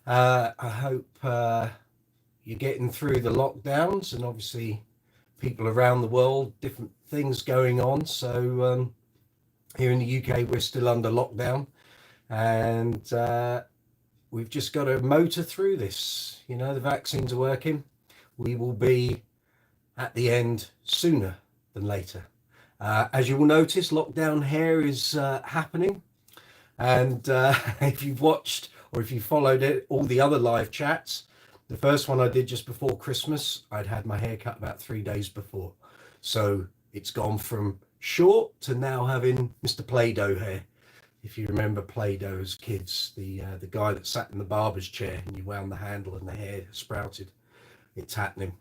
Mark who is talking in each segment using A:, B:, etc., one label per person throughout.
A: I hope you're getting through the lockdowns, and obviously people around the world, different things going on. So here in the UK, we're still under lockdown, and we've just got to motor through this. You know, the vaccines are working. We will be at the end sooner than later. As you will notice, lockdown here is happening. And if you've watched or if you followed it, all the other live chats, the first one I did just before Christmas, I'd had my hair cut about 3 days before. So it's gone from short to now having Mr. Play-Doh hair. If you remember Play-Doh as kids, the guy that sat in the barber's chair and you wound the handle and the hair sprouted. It's happening.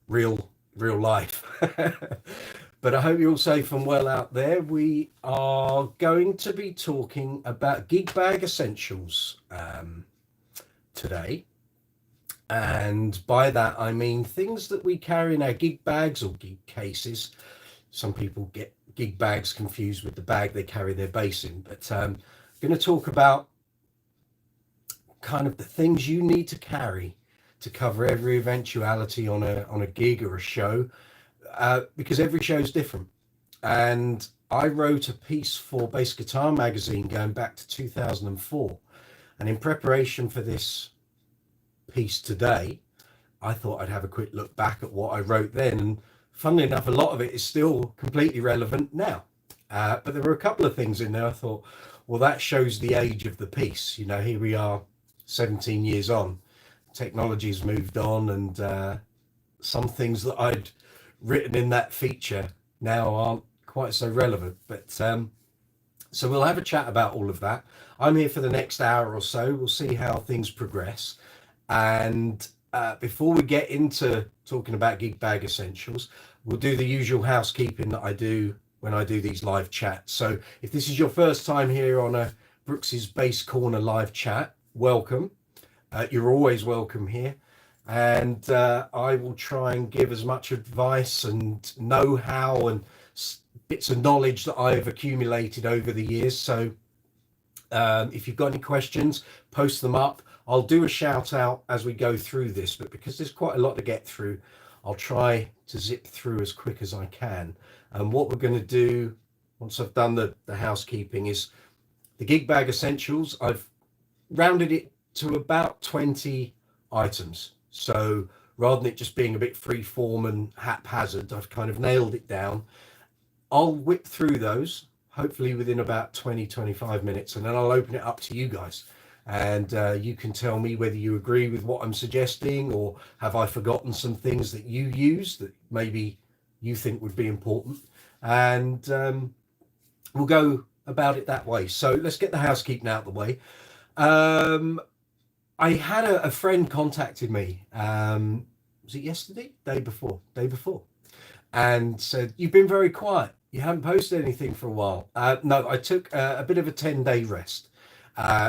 A: Real life. But I hope you're all safe and well out there. We are going to be talking about Gigbag Essentials today. And by that, I mean things that we carry in our gig bags or gig cases. Some people get gig bags confused with the bag they carry their bass in. But I'm going to talk about kind of the things you need to carry to cover every eventuality on a gig or a show. Because every show is different. And I wrote a piece for Bass Guitar magazine going back to 2004. And in preparation for this piece today, I thought I'd have a quick look back at what I wrote then. And funnily enough, a lot of it is still completely relevant now. But there were a couple of things in there I thought, well, that shows the age of the piece. You know, here we are 17 years on. Technology's moved on, and some things that I'd written in that feature now aren't quite so relevant. But so we'll have a chat about all of that. I'm here for the next hour or so. We'll see how things progress. And before we get into talking about Gigbag Essentials, we'll do the usual housekeeping that I do when I do these live chats. So if this is your first time here on a Brooks's Bass Corner live chat, welcome. You're always welcome here. And I will try and give as much advice and know-how and bits of knowledge that I've accumulated over the years. So if you've got any questions, post them up. I'll do a shout out as we go through this, but because there's quite a lot to get through, I'll try to zip through as quick as I can. And what we're going to do once I've done the housekeeping is the Gigbag Essentials. I've rounded it to about 20 items. So rather than it just being a bit free form and haphazard, I've kind of nailed it down. I'll whip through those, hopefully within about 20-25 minutes, and then I'll open it up to you guys. And you can tell me whether you agree with what I'm suggesting, or have I forgotten some things that you use that maybe you think would be important. And we'll go about it that way. So let's get the housekeeping out of the way. I had a friend contacted me, was it yesterday? Day before, and said, you've been very quiet. You haven't posted anything for a while. No, I took a bit of a 10-day rest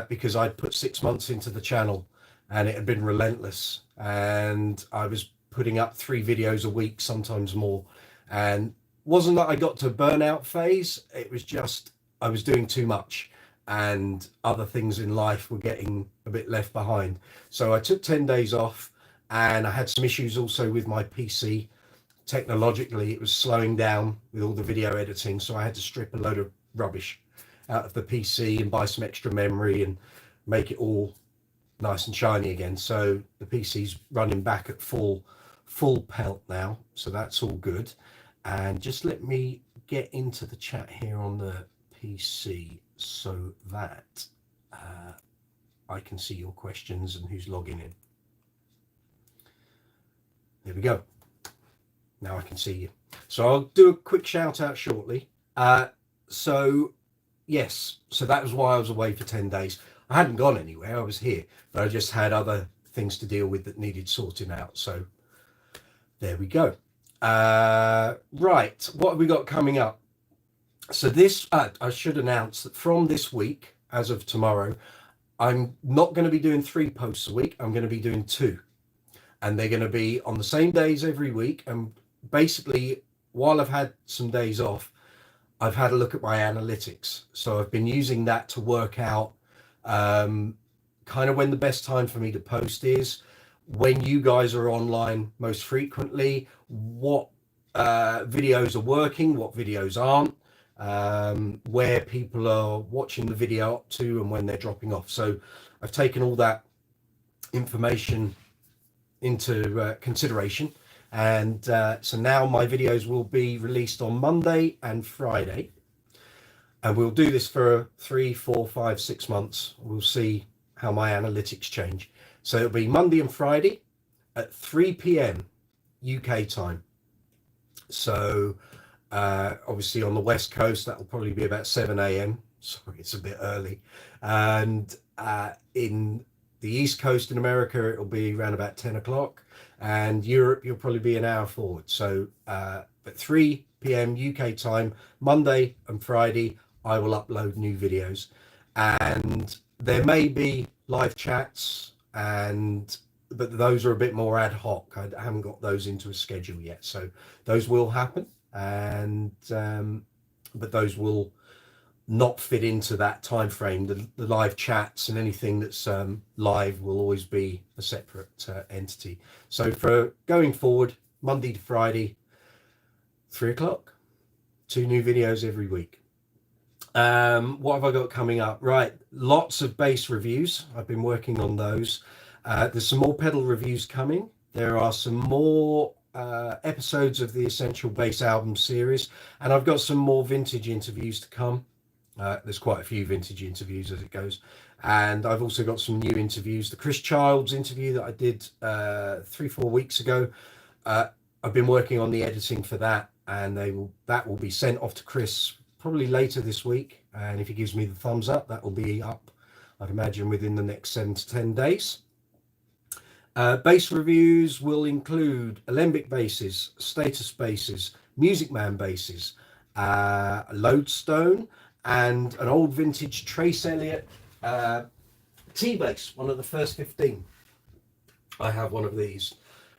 A: because I'd put 6 months into the channel and it had been relentless. And I was putting up 3 videos a week, sometimes more. And wasn't that I got to a burnout phase. It was just, I was doing too much. And other things in life were getting a bit left behind. So I took 10 days off, and I had some issues also with my PC. Technologically, it was slowing down with all the video editing. So I had to strip a load of rubbish out of the PC and buy some extra memory and make it all nice and shiny again. So the PC's running back at full pelt now. So that's all good. And just let me get into the chat here on the PC so that I can see your questions and who's logging in. There we go. Now I can see you. So I'll do a quick shout out shortly. So yes, so that was why I was away for 10 days. I hadn't gone anywhere, I was here, but I just had other things to deal with that needed sorting out. So there we go. Right, what have we got coming up? So this, I should announce that from this week, as of tomorrow, I'm not going to be doing 3 posts a week. I'm going to be doing 2. And they're going to be on the same days every week. And basically, while I've had some days off, I've had a look at my analytics. So I've been using that to work out kind kind of when the best time for me to post is, when you guys are online most frequently, what videos are working, what videos aren't, where people are watching the video up to, and when they're dropping off. So I've taken all that information into consideration, and so now my videos will be released on Monday and Friday, and we'll do this for 3, 4, 5, 6 months. We'll see how my analytics change. So it'll be Monday and Friday at 3 p.m. UK time. So obviously on the West Coast, that'll probably be about 7 a.m. Sorry, it's a bit early. And in the East Coast in America, it'll be around about 10 o'clock. And Europe, you'll probably be an hour forward. So at 3 p.m. UK time, Monday and Friday, I will upload new videos. And there may be live chats, but those are a bit more ad hoc. I haven't got those into a schedule yet. So those will happen. And but those will not fit into that time frame. The live chats and anything that's live will always be a separate entity. So for going forward, Monday to Friday, 3 o'clock, 2 new videos every week. What have I got coming up? Right, lots of bass reviews. I've been working on those. There's some more pedal reviews coming. There are some more episodes of the Essential Bass album series, and I've got some more vintage interviews to come. There's quite a few vintage interviews as it goes, and I've also got some new interviews. The Chris Childs interview that I did 3-4 weeks ago, I've been working on the editing for that, and that will be sent off to Chris probably later this week, and if he gives me the thumbs up, that will be up, I'd imagine, within the next 7 to 10 days. Bass reviews will include alembic basses, status basses, Music Man basses, Lodestone, and an old vintage Trace Elliott T-bass, one of the first 15. I have one of these.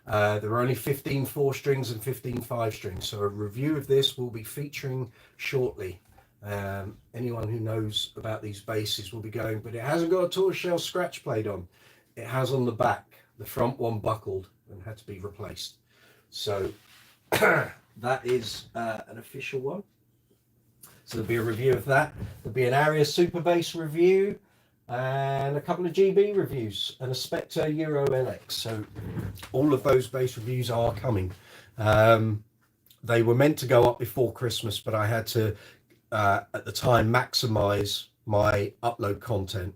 A: There are only 15 4-strings and 15 5-strings, so a review of this will be featuring shortly. Anyone who knows about these basses will be going, but it hasn't got a tortoiseshell scratch plate on. It has on the back. The front one buckled and had to be replaced. So that is an official one. So there'll be a review of that. There'll be an Aria Super Bass review and a couple of GB reviews and a Spectre Euro LX. So all of those bass reviews are coming. They were meant to go up before Christmas, but I had to, at the time, maximize my upload content.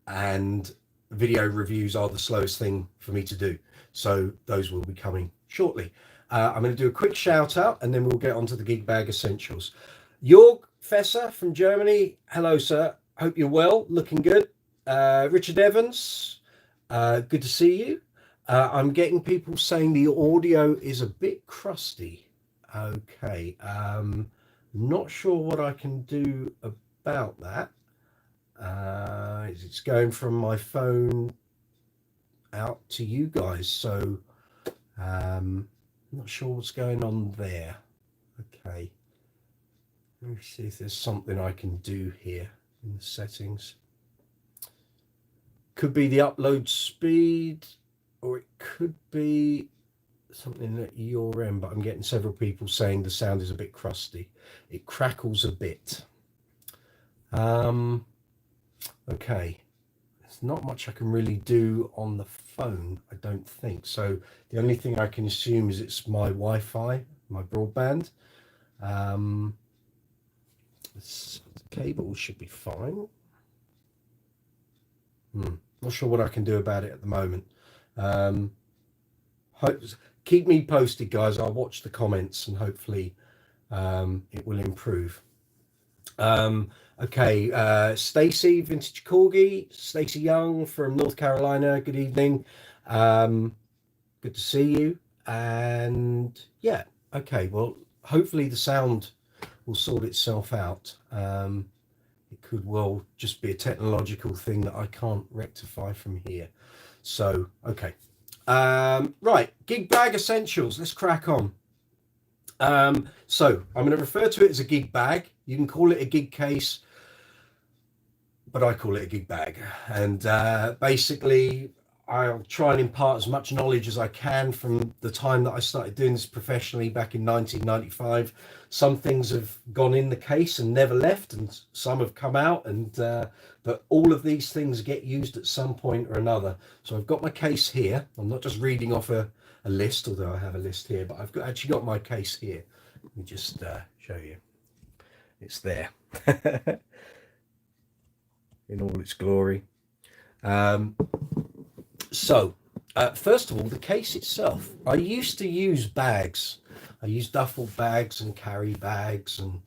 A: And video reviews are the slowest thing for me to do. So those will be coming shortly. I'm going to do a quick shout out and then we'll get on to the Gigbag Essentials. Jörg Fesser from Germany. Hello, sir. Hope you're well. Looking good. Richard Evans. Good to see you. I'm getting people saying the audio is a bit crusty. Okay. Not sure what I can do about that. It's going from my phone out to you guys, so I'm not sure what's going on there. Okay, let me see if there's something I can do here in the settings. Could be the upload speed, or it could be something at your end, but I'm getting several people saying the sound is a bit crusty. It crackles a bit. Okay, there's not much I can really do on the phone, I don't think. So the only thing I can assume is it's my Wi-Fi, my broadband. The cable should be fine. Not sure what I can do about it at the moment. Keep me posted, guys. I'll watch the comments and hopefully it will improve. Okay, Stacy, Vintage Corgi, Stacy Young from North Carolina. Good evening. Good to see you. And yeah, okay, well, hopefully the sound will sort itself out. It could well just be a technological thing that I can't rectify from here. So, okay. Right, Gigbag Essentials. Let's crack on. So I'm going to refer to it as a gig bag. You can call it a gig case. but I call it a gig bag. And basically, I'll try and impart as much knowledge as I can from the time that I started doing this professionally back in 1995. Some things have gone in the case and never left, and some have come out, and but all of these things get used at some point or another. So I've got my case here. I'm not just reading off a list, although I have a list here, but I've actually got my case here. Let me just show you. It's there in all its glory. So first of all, the case itself. I used to use bags. I used duffel bags and carry bags and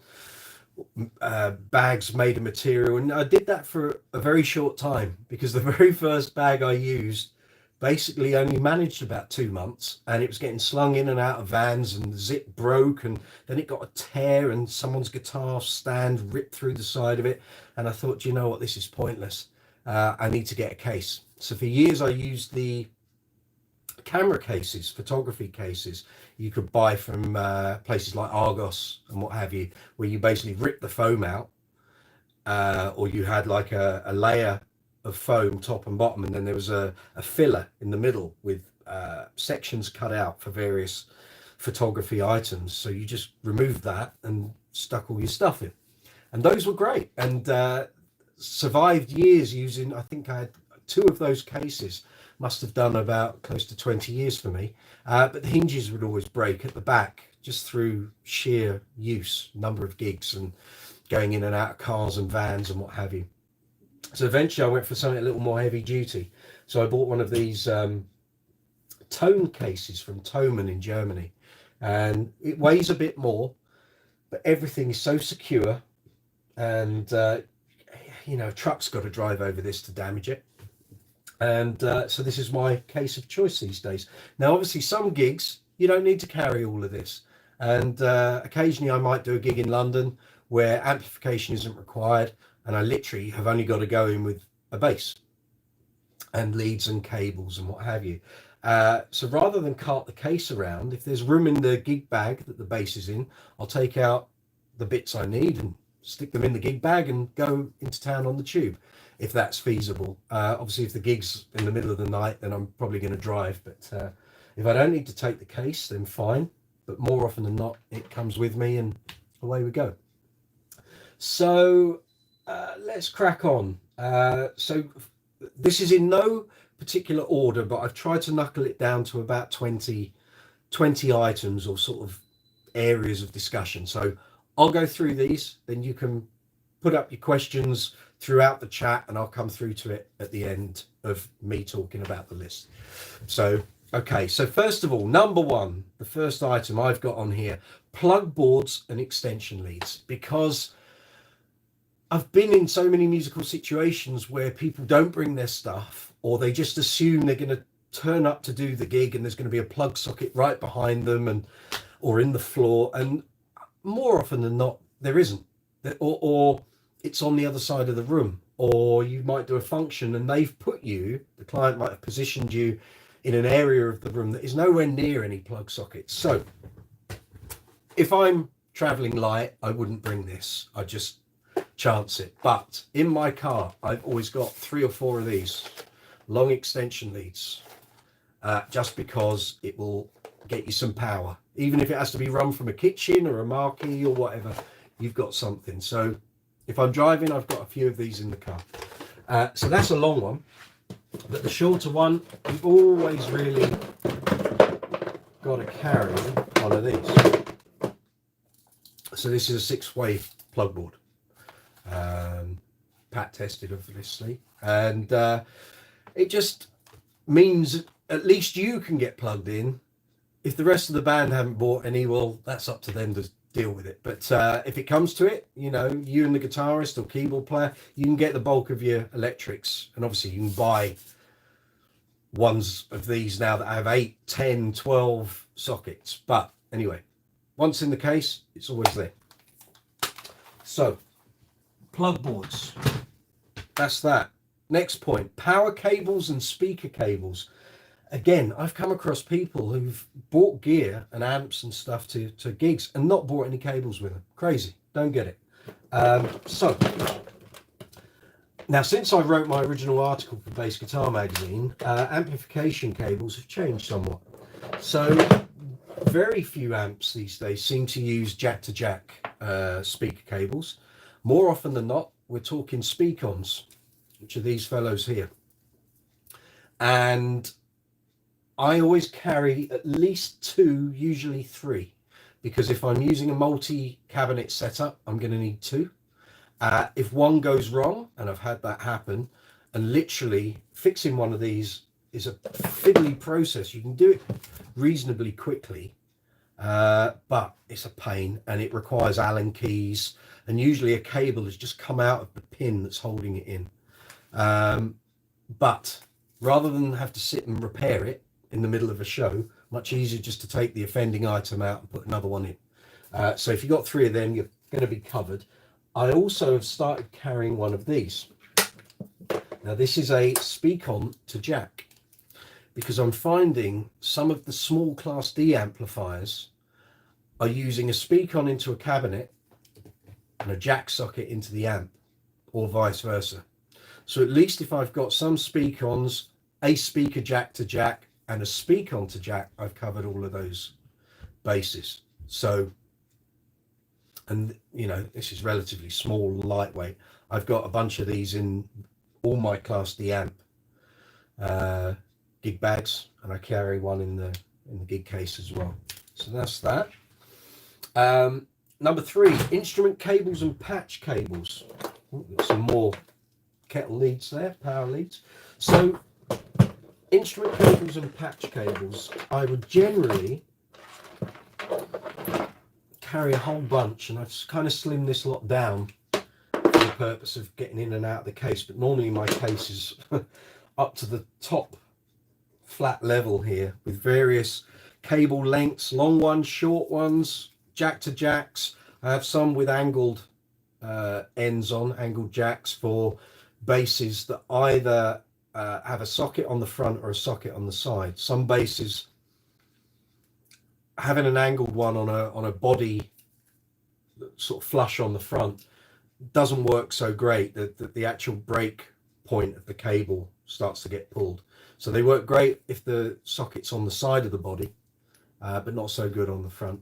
A: bags made of material, and I did that for a very short time, because the very first bag I used basically only managed about 2 months, and it was getting slung in and out of vans, and the zip broke, and then it got a tear, and someone's guitar stand ripped through the side of it. And I thought, you know what, this is pointless. I need to get a case. So for years I used the camera cases, photography cases you could buy from places like Argos and what have you, where you basically rip the foam out, or you had like a layer of foam top and bottom, and then there was a filler in the middle with sections cut out for various photography items. So you just removed that and stuck all your stuff in, and those were great, and survived years using. I think I had 2 of those cases. Must have done about close to 20 years for me, but the hinges would always break at the back, just through sheer use, number of gigs and going in and out of cars and vans and what have you. So eventually I went for something a little more heavy duty. So I bought one of these tone cases from Thomann in Germany, and it weighs a bit more, but everything is so secure, and you know, a truck's got to drive over this to damage it. And so this is my case of choice these days. Now, obviously, some gigs you don't need to carry all of this, and occasionally I might do a gig in London where amplification isn't required, and I literally have only got to go in with a bass and leads and cables and what have you. So rather than cart the case around, if there's room in the gig bag that the bass is in, I'll take out the bits I need and stick them in the gig bag and go into town on the tube, if that's feasible. Obviously, if the gig's in the middle of the night, then I'm probably going to drive. But if I don't need to take the case, then fine. But more often than not, it comes with me, and away we go. So let's crack on. So this is in no particular order, but I've tried to knuckle it down to about 20 items, or sort of areas of discussion. So I'll go through these, then you can put up your questions throughout the chat, and I'll come through to it at the end of me talking about the list. So, okay, so first of all, number 1, the first item I've got on here, plug boards and extension leads, because I've been in so many musical situations where people don't bring their stuff, or they just assume they're going to turn up to do the gig and there's going to be a plug socket right behind them, and or in the floor, and more often than not there isn't, or it's on the other side of the room, or you might do a function and they've put you, the client might have positioned you in an area of the room that is nowhere near any plug sockets. So if I'm traveling light, I wouldn't bring this, I just chance it. But in my car, I've always got 3 or 4 of these long extension leads, just because it will get you some power, even if it has to be run from a kitchen or a marquee or whatever. You've got something. So if I'm driving, I've got a few of these in the car. So that's a long one, but the shorter one, you've always really got to carry one of these. So this is a 6-way plug board, pat tested obviously, and it just means at least you can get plugged in. If the rest of the band haven't bought any, well, that's up to them to deal with it. But if it comes to it, you know, you and the guitarist or keyboard player, you can get the bulk of your electrics, and obviously you can buy ones of these now that have 8, 10, 12 sockets. But anyway, once in the case, it's always there. So plug boards, that's that. Next point, power cables and speaker cables. Again, I've come across people who've bought gear and amps and stuff to gigs and not bought any cables with them. Crazy, don't get it. So Now, since I wrote my original article for Bass Guitar Magazine, amplification cables have changed somewhat. So very few amps these days seem to use jack-to-jack speaker cables. More often than not, we're talking speak-ons, which are these fellows here. And I always carry at least 2, usually 3, because if I'm using a multi-cabinet setup, I'm going to need 2. If one goes wrong, and I've had that happen, and literally fixing one of these is a fiddly process. You can do it reasonably quickly, but it's a pain, and it requires Allen keys, and usually a cable has just come out of the pin that's holding it in. But rather than have to sit and repair it in the middle of a show, much easier just to take the offending item out and put another one in. So if you've got 3 of them, you're going to be covered. I also have started carrying one of these. Now this is a speak-on to jack, because I'm finding some of the small Class D amplifiers are using a speak-on into a cabinet and a jack socket into the amp, or vice versa. So at least if I've got some speak-ons, a speaker jack to jack, and a speak-on to jack, I've covered all of those bases. So, and you know, this is relatively small and lightweight. I've got a bunch of these in all my Class D amp gig bags, and I carry one in the gig case as well. So that's that. Number 3, instrument cables and patch cables. Got some more kettle leads there, power leads. So instrument cables and patch cables, I would generally carry a whole bunch, and I've kind of slimmed this lot down for the purpose of getting in and out of the case, but normally my case is up to the top flat level here with various cable lengths, long ones, short ones, jack to jacks. I have some with angled ends on, angled jacks for basses that either have a socket on the front or a socket on the side. Some basses, having an angled one on a body sort of flush on the front doesn't work so great. The actual break point of the cable starts to get pulled. So they work great if the socket's on the side of the body, but not so good on the front.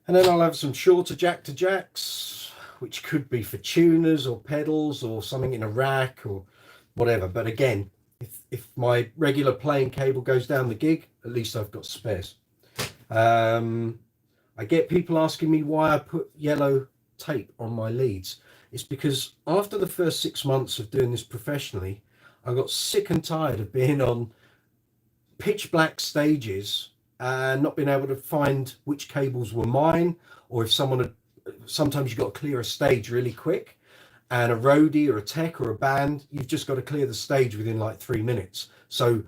A: And then I'll have some shorter jack to jacks, which could be for tuners or pedals or something in a rack or whatever. But again, if my regular playing cable goes down the gig, at least I've got spares. I get people asking me why I put yellow tape on my leads. It's because after the first 6 months of doing this professionally, I got sick and tired of being on pitch black stages and not being able to find which cables were mine, or if someone had, sometimes you've got to clear a stage really quick, and a roadie or a tech or a band, you've just got to clear the stage within like 3 minutes. So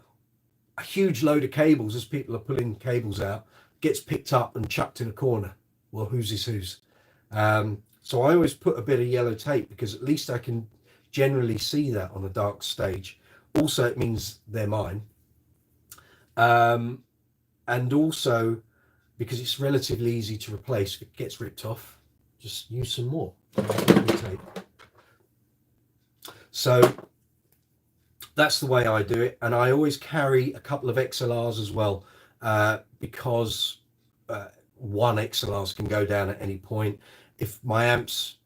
A: a huge load of cables, as people are pulling cables out, gets picked up and chucked in a corner. Well, whose is whose? So I always put a bit of yellow tape, because at least I can generally see that on a dark stage. Also, it means they're mine. And also, because it's relatively easy to replace, if it gets ripped off, just use some more tape. So that's the way I do it. And I always carry a couple of XLRs as well, because one XLRs can go down at any point. If my amp's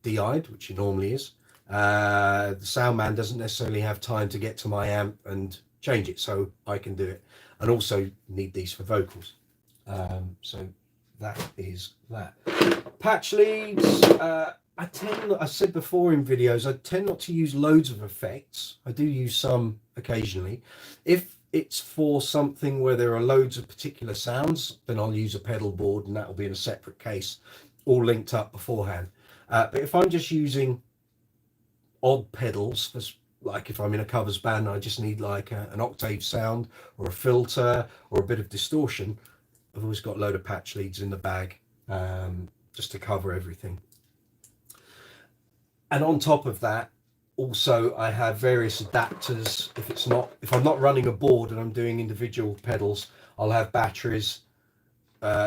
A: DI'd, which it normally is, the sound man doesn't necessarily have time to get to my amp and change it, so I can do it. And also need these for vocals. So that is that. Patch leads. I said before in videos, I tend not to use loads of effects. I do use some occasionally. If it's for something where there are loads of particular sounds, then I'll use a pedal board, and that will be in a separate case, all linked up beforehand. But if I'm just using odd pedals, like if I'm in a covers band, I just need like an octave sound or a filter or a bit of distortion, I've always got a load of patch leads in the bag, just to cover everything. And on top of that, also I have various adapters. If I'm not running a board and I'm doing individual pedals, I'll have batteries.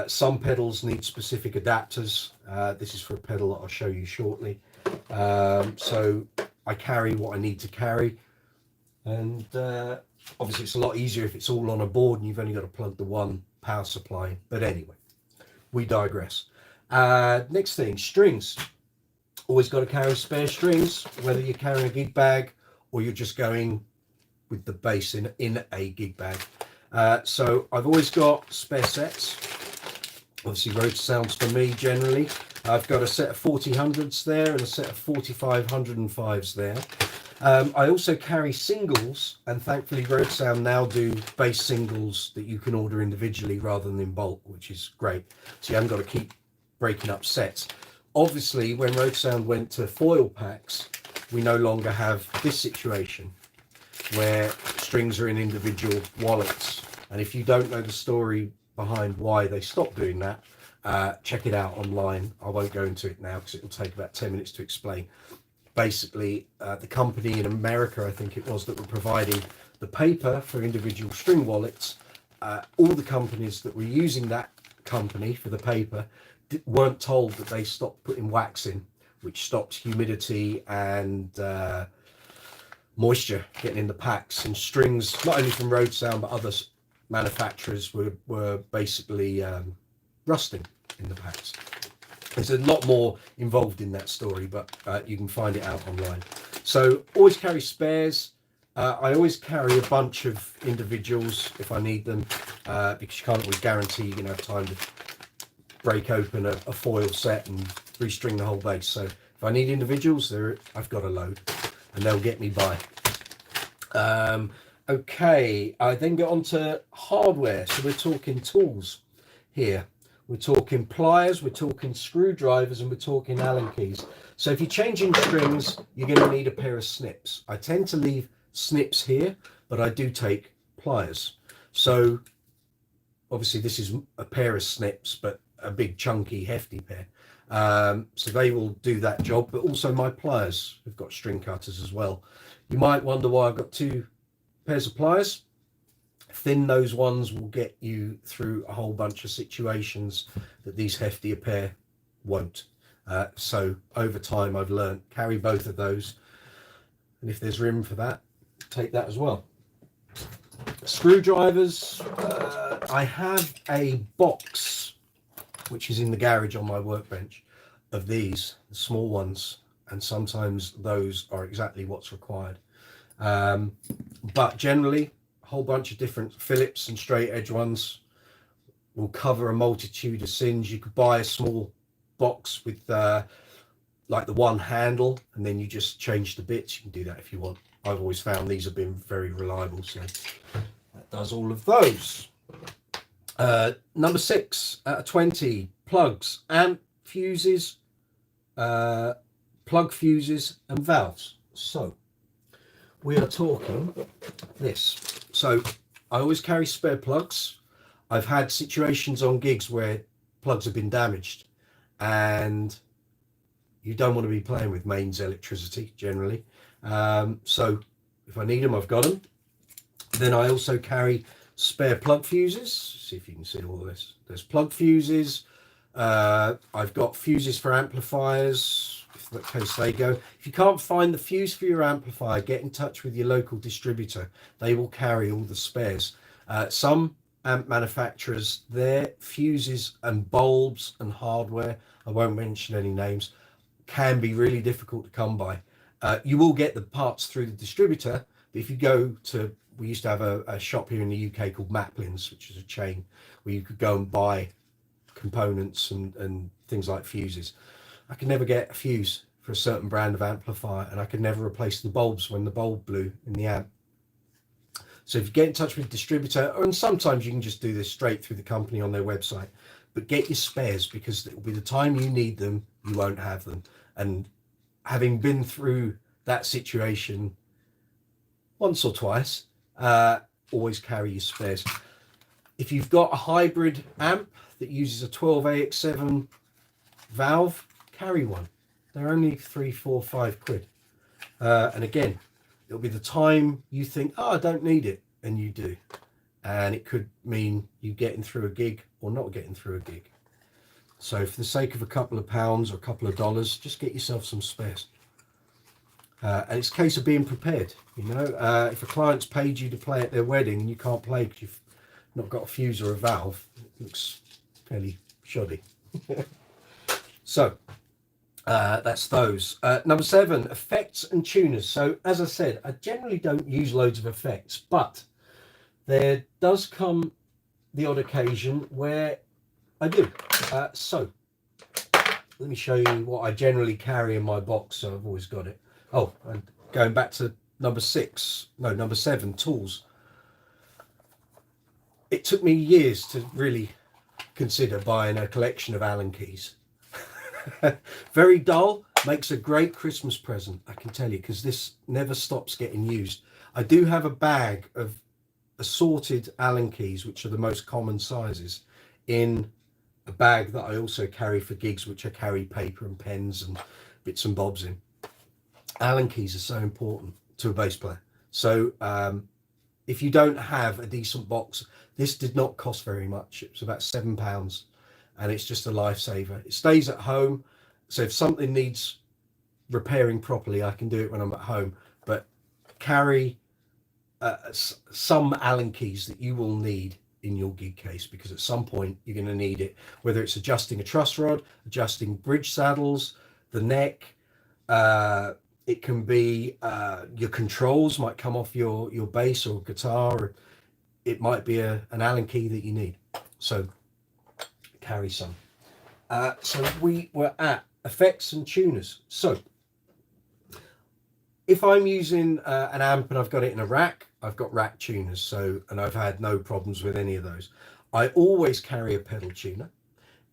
A: Some pedals need specific adapters. This is for a pedal that I'll show you shortly. So I carry what I need to carry, and obviously it's a lot easier if it's all on a board and you've only got to plug the one power supply. But anyway, we digress. Next thing, strings. Always got to carry spare strings, whether you're carrying a gig bag or you're just going with the bass in a gig bag. So I've always got spare sets. Obviously Road Sounds for me generally. I've got a set of 4000s there and a set of 4505s there. I also carry singles, and thankfully Road Sound now do bass singles that you can order individually rather than in bulk, which is great. So you haven't got to keep breaking up sets. Obviously, when Road Sound went to foil packs, we no longer have this situation where strings are in individual wallets. And if you don't know the story behind why they stopped doing that, check it out online. I won't go into it now because it will take about 10 minutes to explain. Basically, the company in America, I think it was, that were providing the paper for individual string wallets, all the companies that were using that company for the paper weren't told that they stopped putting wax in, which stops humidity and moisture getting in the packs. And strings, not only from Road Sound but other manufacturers, were basically rusting in the packs. There's a lot more involved in that story, but you can find it out online. So always carry spares. I always carry a bunch of individuals if I need them, because you can't always guarantee you're going to have time to break open a foil set and restring the whole bass. So if I need individuals, I've got a load and they'll get me by. Okay, I then get on to hardware. So we're talking tools here. We're talking pliers, we're talking screwdrivers, and we're talking Allen keys. So if you're changing strings, you're going to need a pair of snips. I tend to leave snips here, but I do take pliers. So obviously this is a pair of snips, but a big chunky hefty pair. So they will do that job, but also my pliers have got string cutters as well. You might wonder why I've got two pairs of pliers. Thin nose ones will get you through a whole bunch of situations that these heftier pair won't. So over time I've learned, carry both of those, and if there's room for that, take that as well. Screwdrivers, I have a box which is in the garage on my workbench of these, the small ones, and sometimes those are exactly what's required. But generally, a whole bunch of different Phillips and straight edge ones will cover a multitude of sins. You could buy a small box with like the one handle, and then you just change the bits. You can do that if you want. I've always found these have been very reliable, so that does all of those. Number 6 out of 20, plugs, amp fuses, plug fuses and valves. So we are talking this. So I always carry spare plugs. I've had situations on gigs where plugs have been damaged, and you don't want to be playing with mains electricity generally. So if I need them, I've got them. Then I also carry spare plug fuses. See if you can see all this. There's plug fuses. I've got fuses for amplifiers, if in that case they go. If you can't find the fuse for your amplifier, get in touch with your local distributor. They will carry all the spares. Some amp manufacturers, their fuses and bulbs and hardware, I won't mention any names, can be really difficult to come by. You will get the parts through the distributor, but if you go to, we used to have a shop here in the UK called Maplin's, which is a chain where you could go and buy components and things like fuses. I could never get a fuse for a certain brand of amplifier, and I could never replace the bulbs when the bulb blew in the amp. So if you get in touch with a distributor, and sometimes you can just do this straight through the company on their website, but get your spares, because it will be the time you need them, you won't have them. And having been through that situation once or twice, always carry your spares. If you've got a hybrid amp that uses a 12AX7 valve, carry one. They're only 3, 4, 5 quid. And again, it'll be the time you think, oh, I don't need it, and you do. And it could mean you getting through a gig or not getting through a gig. So for the sake of a couple of pounds or a couple of dollars, just get yourself some spares. And it's a case of being prepared. You know, if a client's paid you to play at their wedding and you can't play because you've not got a fuse or a valve, it looks fairly shoddy. So that's those. Number 7, effects and tuners. So as I said, I generally don't use loads of effects, but there does come the odd occasion where I do. So let me show you what I generally carry in my box. So I've always got it. Oh, and going back to number 7, tools. It took me years to really consider buying a collection of Allen keys. Very dull, makes a great Christmas present, I can tell you, because this never stops getting used. I do have a bag of assorted Allen keys, which are the most common sizes, in a bag that I also carry for gigs, which I carry paper and pens and bits and bobs in. Allen keys are so important to a bass player. So if you don't have a decent box, this did not cost very much. It was about £7, and it's just a lifesaver. It stays at home, so if something needs repairing properly, I can do it when I'm at home. But carry some Allen keys that you will need in your gig case, because at some point you're going to need it, whether it's adjusting a truss rod, adjusting bridge saddles, the neck. It can be your controls might come off your bass or guitar, or it might be an Allen key that you need. So carry some. So we were at effects and tuners. So if I'm using an amp and I've got it in a rack, I've got rack tuners. So, and I've had no problems with any of those. I always carry a pedal tuner,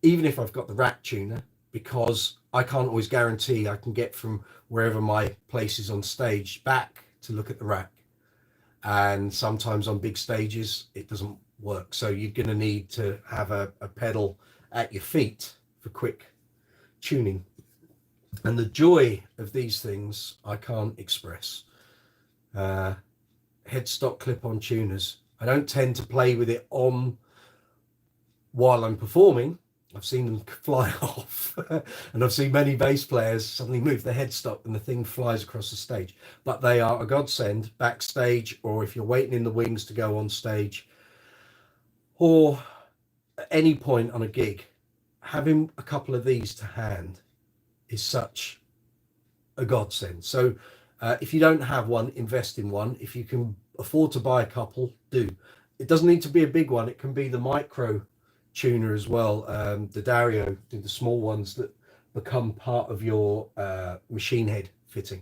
A: even if I've got the rack tuner, because I can't always guarantee I can get from wherever my place is on stage back to look at the rack. And sometimes on big stages, it doesn't work. So you're going to need to have a pedal at your feet for quick tuning. And the joy of these things, I can't express. Headstock clip-on tuners. I don't tend to play with it on while I'm performing. I've seen them fly off, and I've seen many bass players suddenly move the headstock and the thing flies across the stage. But they are a godsend backstage, or if you're waiting in the wings to go on stage, or at any point on a gig. Having a couple of these to hand is such a godsend. So if you don't have one, invest in one. If you can afford to buy a couple, do. It doesn't need to be a big one. It can be the micro tuner as well. The Dario, the small ones that become part of your machine head fitting.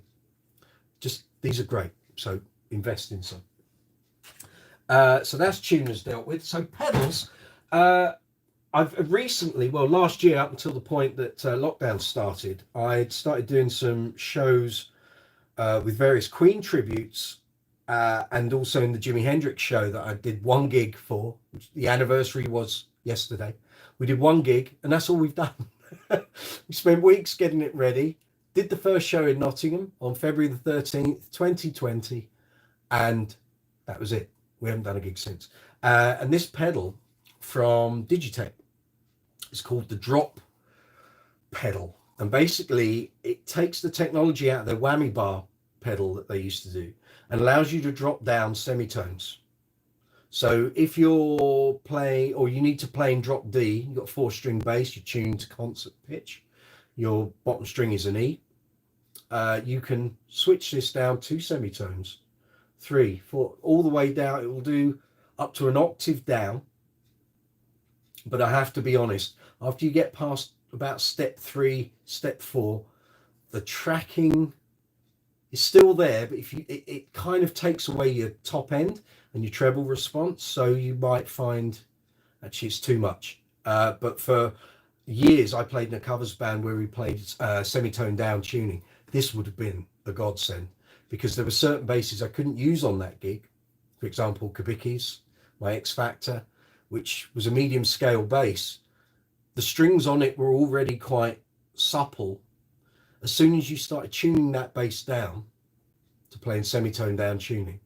A: Just, these are great. So invest in some. So that's tuners dealt with. So pedals, I've recently, well, last year up until the point that lockdown started, I'd started doing some shows with various Queen tributes, and also in the Jimi Hendrix show that I did one gig for, which the anniversary was yesterday. We did one gig, and that's all we've done. We spent weeks getting it ready, did the first show in Nottingham on February the 13th, 2020, and that was it. We haven't done a gig since. And this pedal from Digitech is called the Drop pedal, and basically it takes the technology out of their whammy bar pedal that they used to do and allows you to drop down semitones. So if you're playing, or you need to play in drop D, you've got 4-string bass, you're tuned to concert pitch, your bottom string is an E, you can switch this down 2 semitones, 3, 4, all the way down. It will do up to an octave down. But I have to be honest, after you get past about step 3, step 4, the tracking is still there, but if you, it kind of takes away your top end and your treble response, so you might find actually it's too much. But for years I played in a covers band where we played semitone down tuning. This would have been a godsend, because there were certain basses I couldn't use on that gig. For example, Kubicki's, my X Factor, which was a medium scale bass. The strings on it were already quite supple. As soon as you started tuning that bass down to playing semitone down tuning,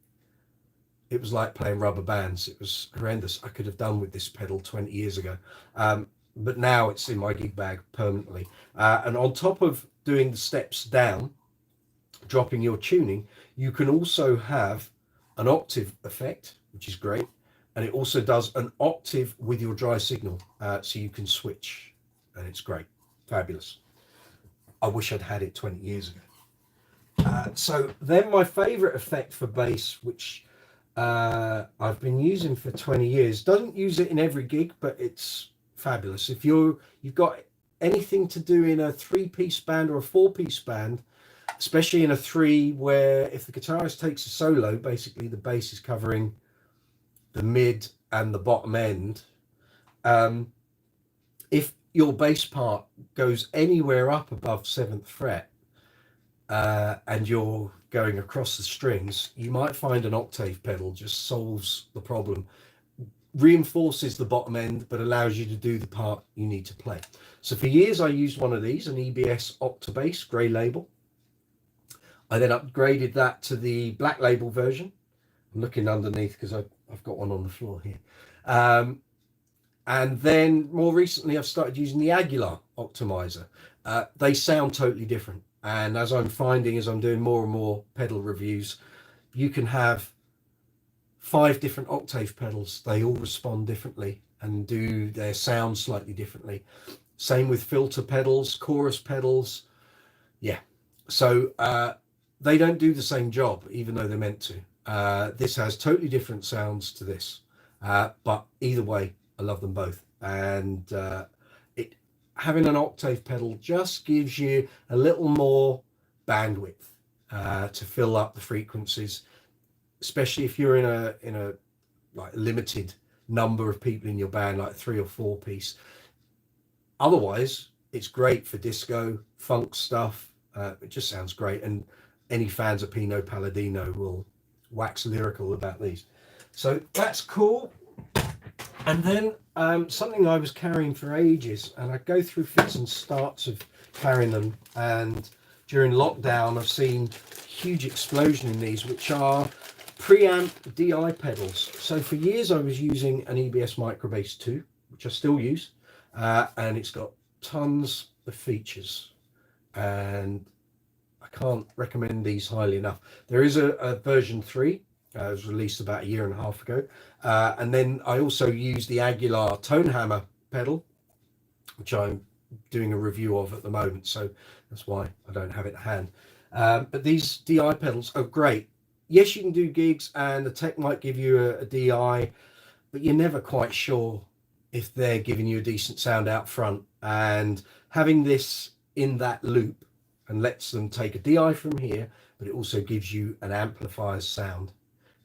A: it was like playing rubber bands. It was horrendous. I could have done with this pedal 20 years ago. But now it's in my gig bag permanently. And on top of doing the steps down dropping your tuning, you can also have an octave effect, which is great. And it also does an octave with your dry signal. So you can switch, and it's great. Fabulous. I wish I'd had it 20 years ago. So then my favorite effect for bass, which I've been using for 20 years, doesn't use it in every gig, but it's fabulous. If you've got anything to do in a 3-piece band or a 4-piece band, especially in a 3, where if the guitarist takes a solo, basically the bass is covering the mid and the bottom end. If your bass part goes anywhere up above 7th fret and you're going across the strings, you might find an octave pedal just solves the problem, reinforces the bottom end, but allows you to do the part you need to play. So for years I used one of these, an EBS Octabass grey label. I then upgraded that to the black label version. I'm looking underneath because I've got one on the floor here. And then more recently I've started using the Aguilar Optimizer. They sound totally different. And as I'm finding, as I'm doing more and more pedal reviews, you can have 5 different octave pedals. They all respond differently and do their sound slightly differently. Same with filter pedals, chorus pedals. Yeah. So they don't do the same job, even though they're meant to. This has totally different sounds to this. But either way, I love them both. And having an octave pedal just gives you a little more bandwidth to fill up the frequencies, especially if you're in a like limited number of people in your band, like 3 or 4 piece. Otherwise, it's great for disco, funk stuff. It just sounds great. And any fans of Pino Palladino will wax lyrical about these. So that's cool. And then something I was carrying for ages, and I go through fits and starts of carrying them, and during lockdown I've seen huge explosion in these, which are preamp DI pedals. So for years I was using an EBS Microbass 2, which I still use, and it's got tons of features, and I can't recommend these highly enough. There is a version 3. It was released about 1.5 years ago. And then I also use the Aguilar Tone Hammer pedal, which I'm doing a review of at the moment. So that's why I don't have it at hand. But these DI pedals are great. Yes, you can do gigs and the tech might give you a DI, but you're never quite sure if they're giving you a decent sound out front. And having this in that loop and lets them take a DI from here, but it also gives you an amplifier's sound.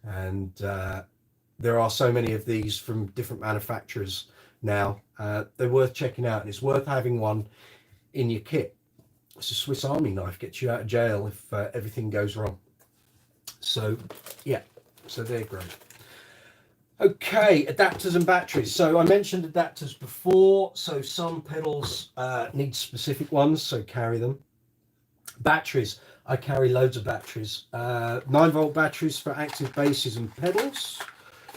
A: And there are so many of these from different manufacturers now. They're worth checking out, and it's worth having one in your kit. It's a Swiss Army knife, gets you out of jail if everything goes wrong. So yeah, so they're great. Okay, adapters and batteries. So I mentioned adapters before. So some pedals need specific ones, so carry them. Batteries, I carry loads of batteries. 9-volt batteries for active basses and pedals.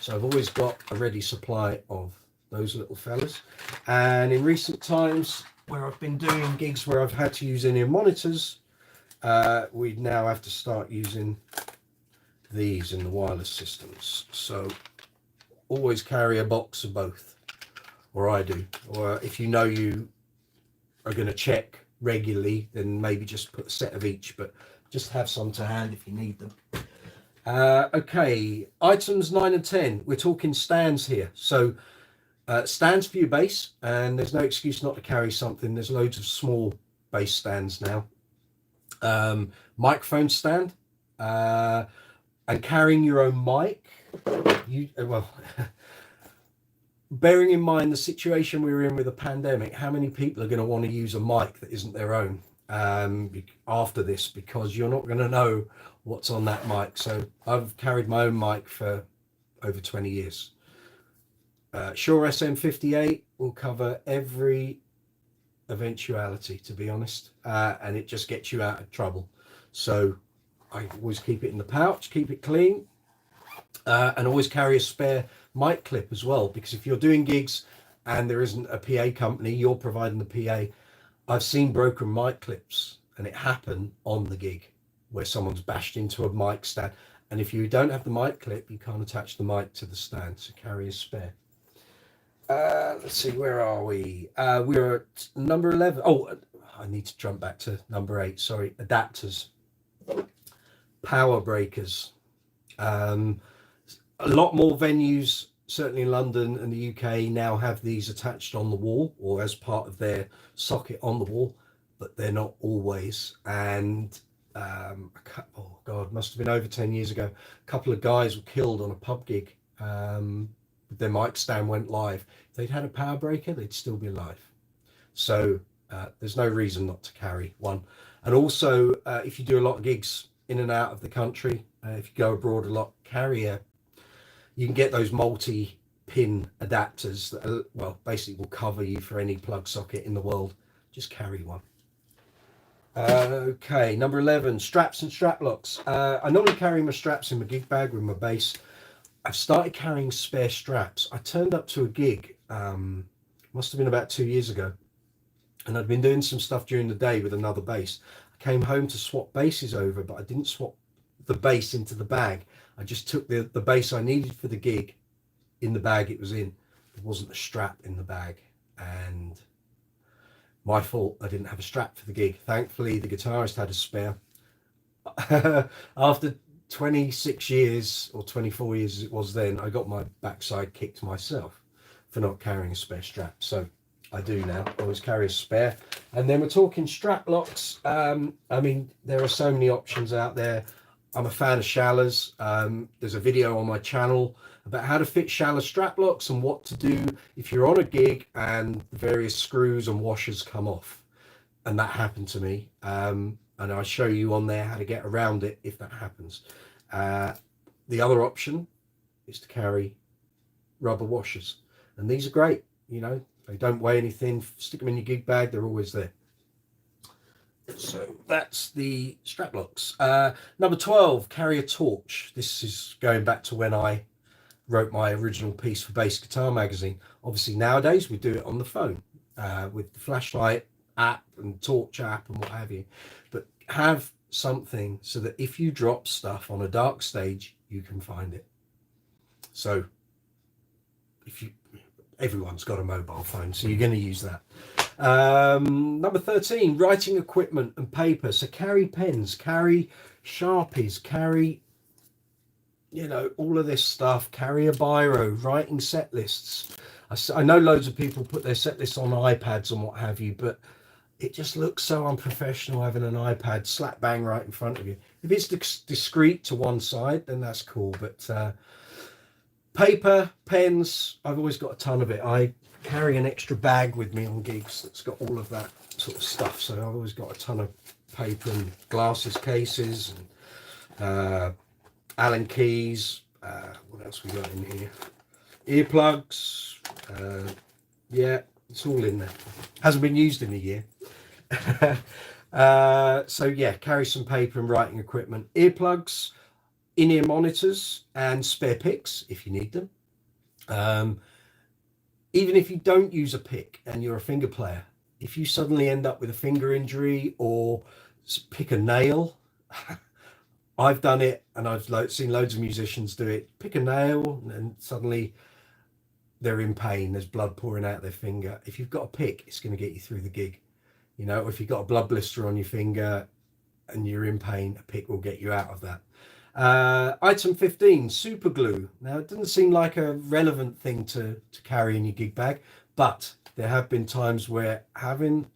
A: So I've always got a ready supply of those little fellas. And in recent times, where I've been doing gigs where I've had to use in-ear monitors, we now have to start using these in the wireless systems. So always carry a box of both, or I do. Or if you know you are going to check regularly, then maybe just put a set of each, but just have some to hand if you need them. Okay, items 9 and 10. We're talking stands here. So stands for your bass, and there's no excuse not to carry something. There's loads of small bass stands now. Microphone stand, and carrying your own mic. Bearing in mind the situation we were in with the pandemic, how many people are going to want to use a mic that isn't their own after this, because you're not going to know what's on that mic. So I've carried my own mic for over 20 years. Shure SM58 will cover every eventuality, to be honest, and it just gets you out of trouble. So I always keep it in the pouch, keep it clean, and always carry a spare mic clip as well, because if you're doing gigs and there isn't a PA company, you're providing the PA. I've seen broken mic clips, and it happened on the gig. where someone's bashed into a mic stand. And if you don't have the mic clip, you can't attach the mic to the stand, so carry a spare. Let's see, where are we? We're at number 11. Oh, I need to jump back to number 8. Sorry, adapters, power breakers. A lot more venues, certainly in London and the UK, now have these attached on the wall or as part of their socket on the wall, but they're not always. And oh God, must have been over 10 years ago, a couple of guys were killed on a pub gig. Their mic stand went live. If they'd had a power breaker, they'd still be alive. So there's no reason not to carry one. And also, if you do a lot of gigs in and out of the country, if you go abroad a lot, you can get those multi-pin adapters that are, well, basically will cover you for any plug socket in the world. Just carry one. Okay, number 11, straps and strap locks. I normally carry my straps in my gig bag with my bass. I've started carrying spare straps. I turned up to a gig, must have been about 2 years ago, and I'd been doing some stuff during the day with another bass. I came home to swap basses over, but I didn't swap the bass into the bag. I just took the bass I needed for the gig in the bag it was in. There wasn't a strap in the bag, and my fault, I didn't have a strap for the gig. Thankfully, the guitarist had a spare. After 26 years or 24 years as it was then, I got my backside kicked myself for not carrying a spare strap. So I do now, I always carry a spare. And then we're talking strap locks. I mean, there are so many options out there. I'm a fan of Shallers. There's a video on my channel about how to fit Shaller strap locks and what to do if you're on a gig and the various screws and washers come off. And that happened to me. And I show you on there how to get around it if that happens. The other option is to carry rubber washers. And these are great, you know, they don't weigh anything. Stick them in your gig bag, they're always there. So that's the strap locks. Number 12, carry a torch. This is going back to when I wrote my original piece for Bass Guitar Magazine. Obviously nowadays we do it on the phone with the flashlight app and torch app and what have you. But have something so that if you drop stuff on a dark stage, you can find it. So everyone's got a mobile phone, so you're going to use that. Number 13, writing equipment and paper. So carry pens, carry Sharpies, carry, you know, all of this stuff. Carry a biro, writing set lists. I know loads of people put their set lists on iPads and what have you, but it just looks so unprofessional having an iPad slap bang right in front of you. If it's discreet to one side, then that's cool. But paper, pens, I've always got a ton of it. I carry an extra bag with me on gigs that's got all of that sort of stuff. So I've always got a ton of paper and glasses cases and Allen keys. What else we got in here? Earplugs. Yeah, it's all in there. Hasn't been used in a year. So yeah, carry some paper and writing equipment. Earplugs, in-ear monitors, and spare picks if you need them. Even if you don't use a pick and you're a finger player, if you suddenly end up with a finger injury or pick a nail, I've done it and I've seen loads of musicians do it. Pick a nail and suddenly they're in pain. There's blood pouring out their finger. If you've got a pick, it's going to get you through the gig. You know, or if you've got a blood blister on your finger and you're in pain, a pick will get you out of that. Item 15, super glue. Now, it doesn't seem like a relevant thing to carry in your gig bag, but there have been times where having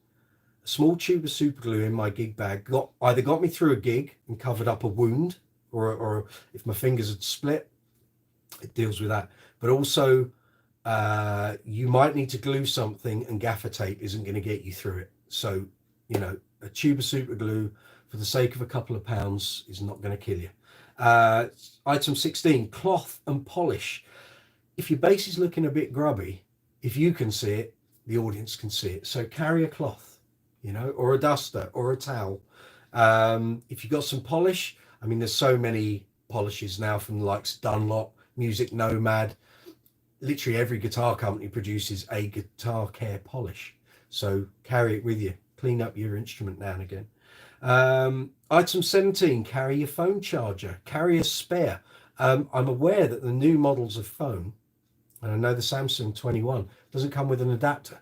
A: a small tube of super glue in my gig bag either got me through a gig and covered up a wound, or if my fingers had split, it deals with that. But also, you might need to glue something and gaffer tape isn't going to get you through it. So, you know, a tube of super glue for the sake of a couple of pounds is not going to kill you. Item 16, cloth and polish. If your bass is looking a bit grubby, if you can see it, the audience can see it. So carry a cloth, you know, or a duster or a towel. If you've got some polish, I mean, there's so many polishes now from the likes of Dunlop, Music Nomad. Literally every guitar company produces a guitar care polish. So carry it with you. Clean up your instrument now and again. Item 17, carry your phone charger, carry a spare. I'm aware that the new models of phone, and I know the Samsung 21 doesn't come with an adapter.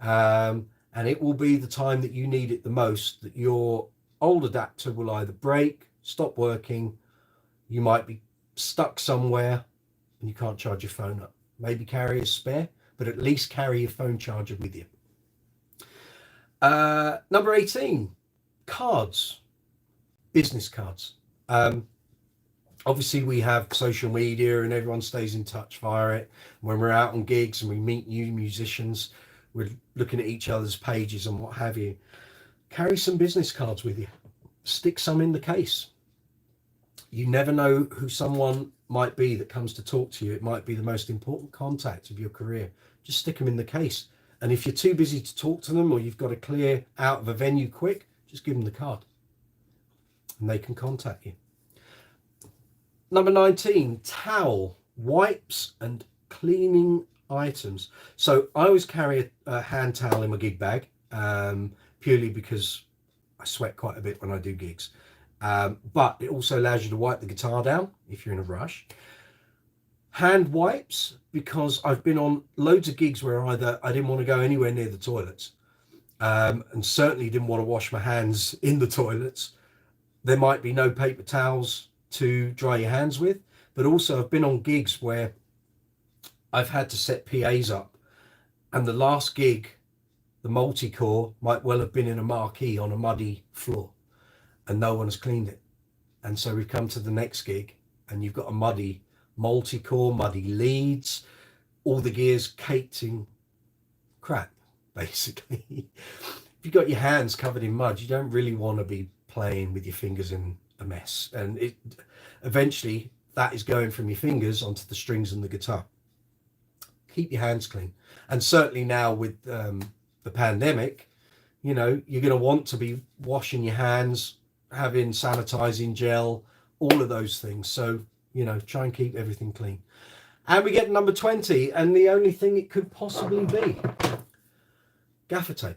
A: And it will be the time that you need it the most that your old adapter will either break, stop working, you might be stuck somewhere and you can't charge your phone up. Maybe carry a spare, but at least carry your phone charger with you. Number 18, cards, business cards. Obviously we have social media and everyone stays in touch via it. When we're out on gigs and we meet new musicians, we're looking at each other's pages and what have you. Carry some business cards with you. Stick some in the case. You never know who someone might be that comes to talk to you. It might be the most important contact of your career. Just stick them in the case. And if you're too busy to talk to them or you've got to clear out of a venue quick, just give them the card and they can contact you. Number 19, towel, wipes and cleaning items. So I always carry a hand towel in my gig bag, purely because I sweat quite a bit when I do gigs. But it also allows you to wipe the guitar down if you're in a rush. Hand wipes, because I've been on loads of gigs where either I didn't want to go anywhere near the toilets, and certainly didn't want to wash my hands in the toilets. There might be no paper towels to dry your hands with, but also I've been on gigs where I've had to set PAs up, and the last gig, the multi-core might well have been in a marquee on a muddy floor and no one has cleaned it. And so we've come to the next gig and you've got a muddy multi-core, muddy leads, all the gears caked in crap, basically. If you've got your hands covered in mud, you don't really want to be playing with your fingers in a mess. And it eventually that is going from your fingers onto the strings and the guitar. Keep your hands clean. And certainly now with the pandemic, you know, you're going to want to be washing your hands, having sanitizing gel, all of those things. So, you know, try and keep everything clean. And we get number 20, and the only thing it could possibly be, gaffer tape.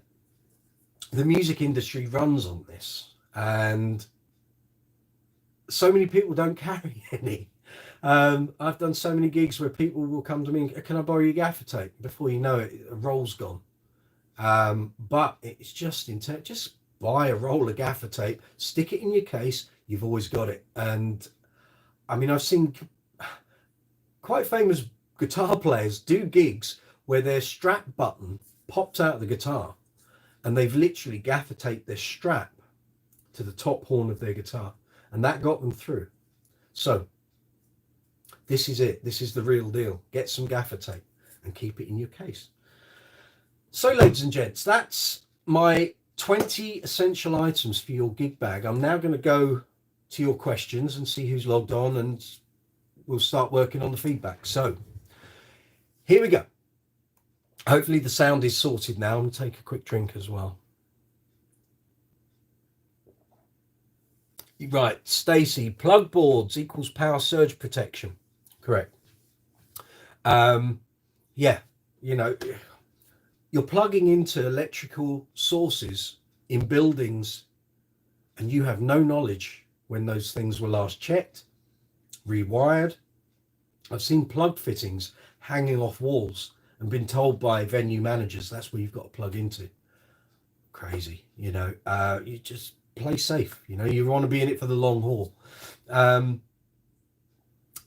A: The music industry runs on this, and so many people don't carry any. I've done so many gigs where people will come to me, can I borrow your gaffer tape? Before you know it, a roll's gone. But it's just just buy a roll of gaffer tape, stick it in your case, you've always got it. And I mean, I've seen quite famous guitar players do gigs where their strap button popped out of the guitar and they've literally gaffer taped their strap to the top horn of their guitar, and that got them through. So this is it. This is the real deal. Get some gaffer tape and keep it in your case. So ladies and gents, that's my 20 essential items for your gig bag. I'm now going to go to your questions and see who's logged on, and we'll start working on the feedback. So here we go. Hopefully the sound is sorted now. I'm going to take a quick drink as well. Right, Stacy, plug boards equals power surge protection. Correct. Yeah, you know, you're plugging into electrical sources in buildings and you have no knowledge when those things were last checked, rewired. I've seen plug fittings hanging off walls and been told by venue managers that's where you've got to plug into. Crazy, you know. You just play safe, you know, you want to be in it for the long haul.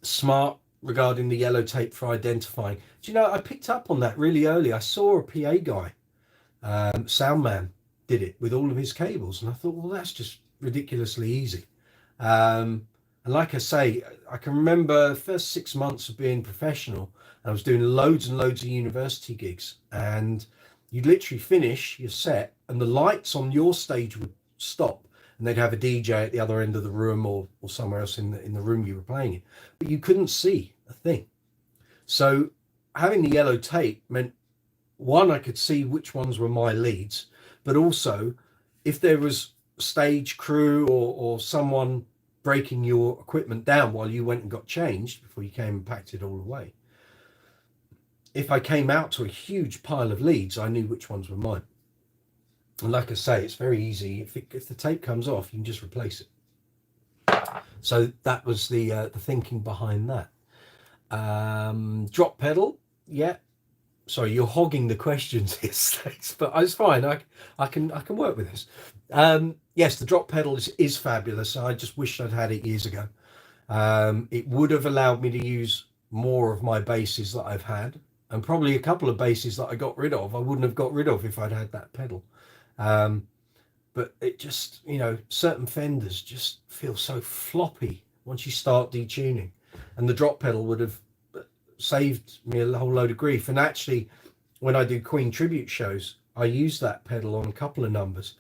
A: Smart regarding the yellow tape for identifying. Do you know, I picked up on that really early. I saw a PA guy, sound man, did it with all of his cables, and I thought, well, that's just ridiculously easy. And like I say, I can remember the first 6 months of being professional, I was doing loads and loads of university gigs, and you'd literally finish your set and the lights on your stage would stop, and they'd have a DJ at the other end of the room or somewhere else in the room you were playing in, but you couldn't see a thing. So having the yellow tape meant, one, I could see which ones were my leads, but also if there was stage crew or someone breaking your equipment down while you went and got changed before you came and packed it all away, if I came out to a huge pile of leads, I knew which ones were mine. And like I say, it's very easy. If the tape comes off, you can just replace it. So that was the thinking behind that. Drop pedal, yeah. Sorry, you're hogging the questions here, Stace, but it's fine. I can work with this. Yes, the drop pedal is fabulous. I just wished I'd had it years ago. It would have allowed me to use more of my basses that I've had, and probably a couple of basses that I got rid of I wouldn't have got rid of if I'd had that pedal. But it just, certain Fenders just feel so floppy once you start detuning, and the drop pedal would have saved me a whole load of grief. And actually, when I do Queen tribute shows, I use that pedal on a couple of numbers,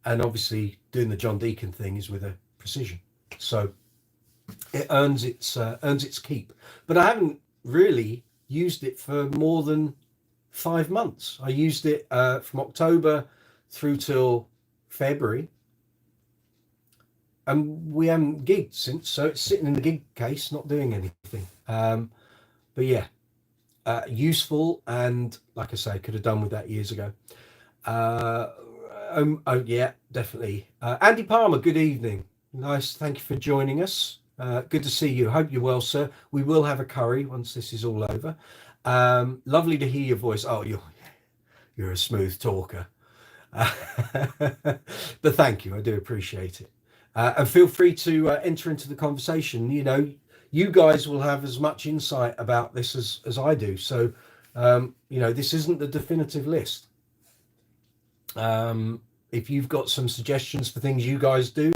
A: and obviously doing the John Deacon thing is with a precision, so it earns its keep. But I haven't really used it for more than 5 months. I used it from October through till February, and we haven't gigged since, so it's sitting in the gig case not doing anything. But yeah, useful, and like I say, could have done with that years ago. Oh yeah, definitely. Andy Palmer, good evening. Nice, thank you for joining us. Good to see you. Hope you're well, sir. We will have a curry once this is all over. Lovely to hear your voice. Oh, you're a smooth talker. But thank you, I do appreciate it. And feel free to enter into the conversation. You guys will have as much insight about this as I do. So, this isn't the definitive list. If you've got some suggestions for things you guys do,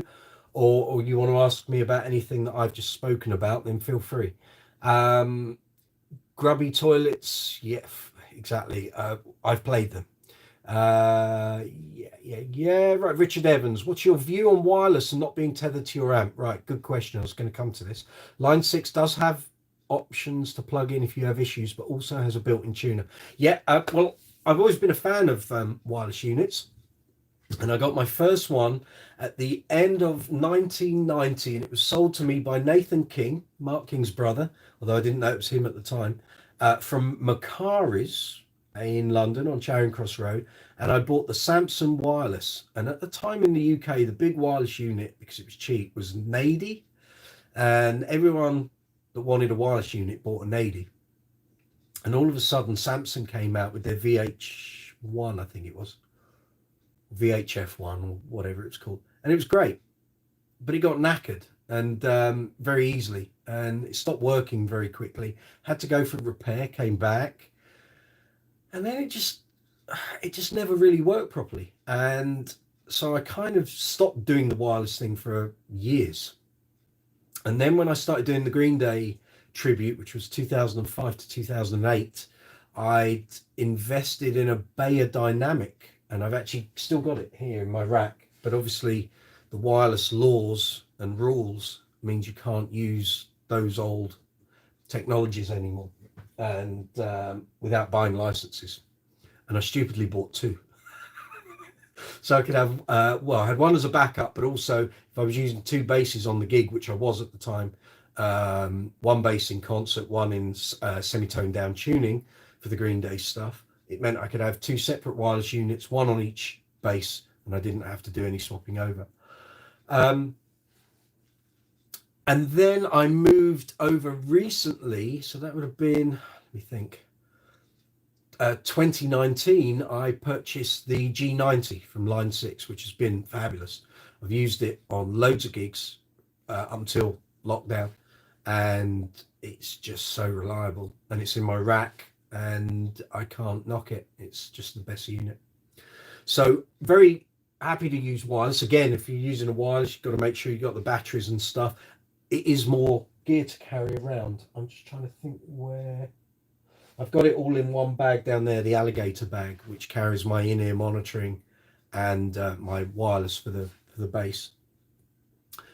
A: or you want to ask me about anything that I've just spoken about, then feel free. Grubby toilets, yeah, exactly. I've played them. Yeah, right. Richard Evans, what's your view on wireless and not being tethered to your amp? Right, good question. I was going to come to this. Line 6 does have options to plug in if you have issues, but also has a built-in tuner. Yeah, well, I've always been a fan of wireless units, and I got my first one at the end of 1990, and it was sold to me by Nathan King, Mark King's brother, although I didn't know it was him at the time, from Macari's in London on Charing Cross Road. And I bought the Samsung wireless, and at the time in the UK, the big wireless unit, because it was cheap, was an 80, and everyone that wanted a wireless unit bought an 80. And all of a sudden Samsung came out with their VH1, I think it was, VHF1 or whatever it's called, and it was great, but it got knackered and very easily, and it stopped working very quickly. Had to go for repair, came back, and then it just never really worked properly. And so I kind of stopped doing the wireless thing for years. And then when I started doing the Green Day tribute, which was 2005 to 2008, I'd invested in a Bayer Dynamic, and I've actually still got it here in my rack. But obviously the wireless laws and rules means you can't use those old technologies anymore, and without buying licenses. And I stupidly bought two. So I could have, I had one as a backup, but also if I was using two basses on the gig, which I was at the time, one bass in concert, one in semitone down tuning for the Green Day stuff, it meant I could have two separate wireless units, one on each bass, and I didn't have to do any swapping over. And then I moved over recently, so that would have been, let me think, 2019, I purchased the G90 from Line 6, which has been fabulous. I've used it on loads of gigs up until lockdown, and it's just so reliable, and it's in my rack, and I can't knock it. It's just the best unit. So very happy to use wireless. Again, if you're using a wireless, you've got to make sure you've got the batteries and stuff. It is more gear to carry around. I'm just trying to think where... I've got it all in one bag down there, the alligator bag, which carries my in-ear monitoring and my wireless for the bass.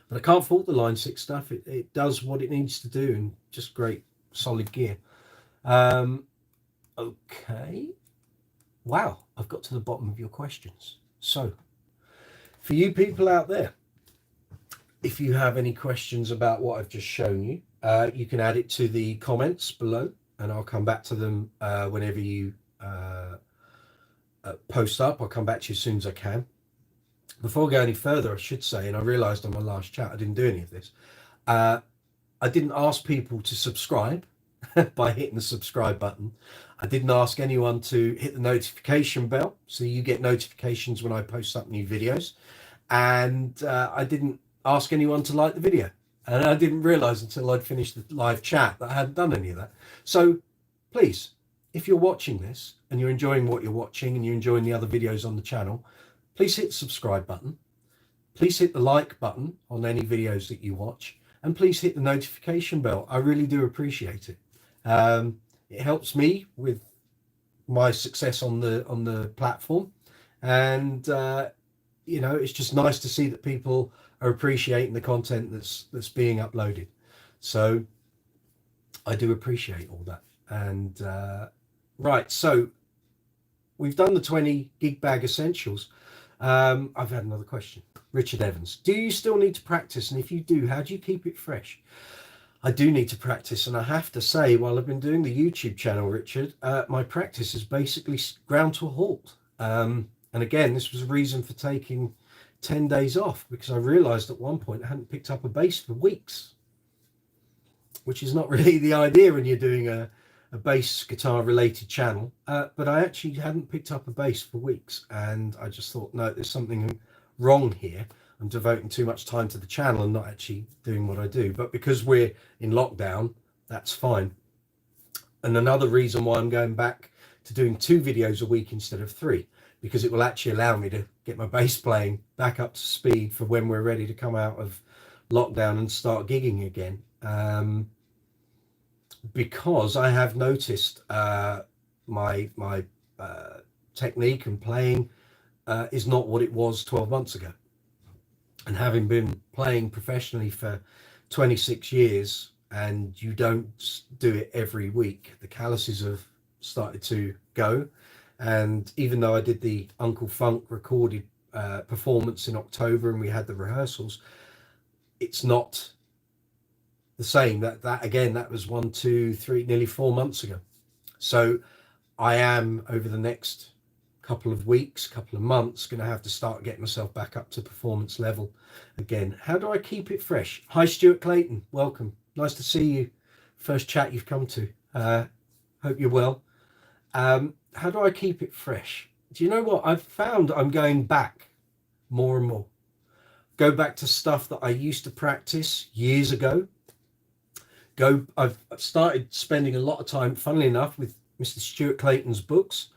A: But I can't fault the Line 6 stuff. It does what it needs to do, and just great solid gear. Okay. Wow, I've got to the bottom of your questions. So for you people out there, if you have any questions about what I've just shown you, you can add it to the comments below, and I'll come back to them whenever you post up. I'll come back to you as soon as I can. Before I go any further, I should say, and I realised on my last chat I didn't do any of this. I didn't ask people to subscribe by hitting the subscribe button. I didn't ask anyone to hit the notification bell so you get notifications when I post up new videos. And I didn't ask anyone to like the video. And I didn't realise until I'd finished the live chat that I hadn't done any of that. So please, if you're watching this and you're enjoying what you're watching and you're enjoying the other videos on the channel, please hit the subscribe button. Please hit the like button on any videos that you watch. And please hit the notification bell. I really do appreciate it. It helps me with my success on the platform. And, you know, it's just nice to see that people are appreciating the content that's being uploaded. So I do appreciate all that. And right, so we've done the 20 Gigbag Essentials. I've had another question. Richard Evans, do you still need to practice? And if you do, how do you keep it fresh? I do need to practice, and I have to say, while I've been doing the YouTube channel, Richard, my practice is basically ground to a halt. And again, this was a reason for taking 10 days off, because I realized at one point I hadn't picked up a bass for weeks, which is not really the idea when you're doing a bass guitar related channel. But I actually hadn't picked up a bass for weeks, and I just thought, no, there's something wrong here. I'm devoting too much time to the channel and not actually doing what I do. But because we're in lockdown, that's fine. And another reason why I'm going back to doing 2 videos a week instead of 3, because it will actually allow me to get my bass playing back up to speed for when we're ready to come out of lockdown and start gigging again. Because I have noticed my technique and playing is not what it was 12 months ago. And having been playing professionally for 26 years and you don't do it every week, the calluses have started to go. And even though I did the Uncle Funk recorded performance in October and we had the rehearsals, it's not the same. That again, that was 1, 2, 3, nearly 4 months ago. So I am, over the next couple of weeks, couple of months, going to have to start getting myself back up to performance level again. How do I keep it fresh? Hi Stuart Clayton, welcome, nice to see you. First chat you've come to. Hope you're well. How do I keep it fresh? Do you know what I've found? I'm going back more and more. Go back to stuff that I used to practice years ago. I've started spending a lot of time, funnily enough, with Mr. Stuart Clayton's books.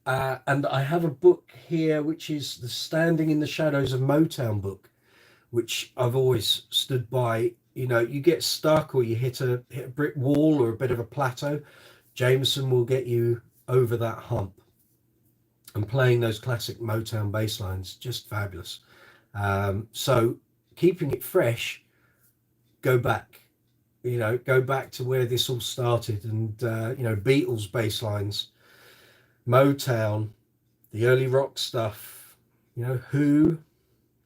A: And I have a book here, which is the Standing in the Shadows of Motown book, which I've always stood by. You know, you get stuck or you hit a brick wall or a bit of a plateau, Jameson will get you over that hump. And playing those classic Motown bass lines, just fabulous. So keeping it fresh, go back. You know, go back to where this all started, and you know, Beatles bass lines, Motown, the early rock stuff, you know, Who,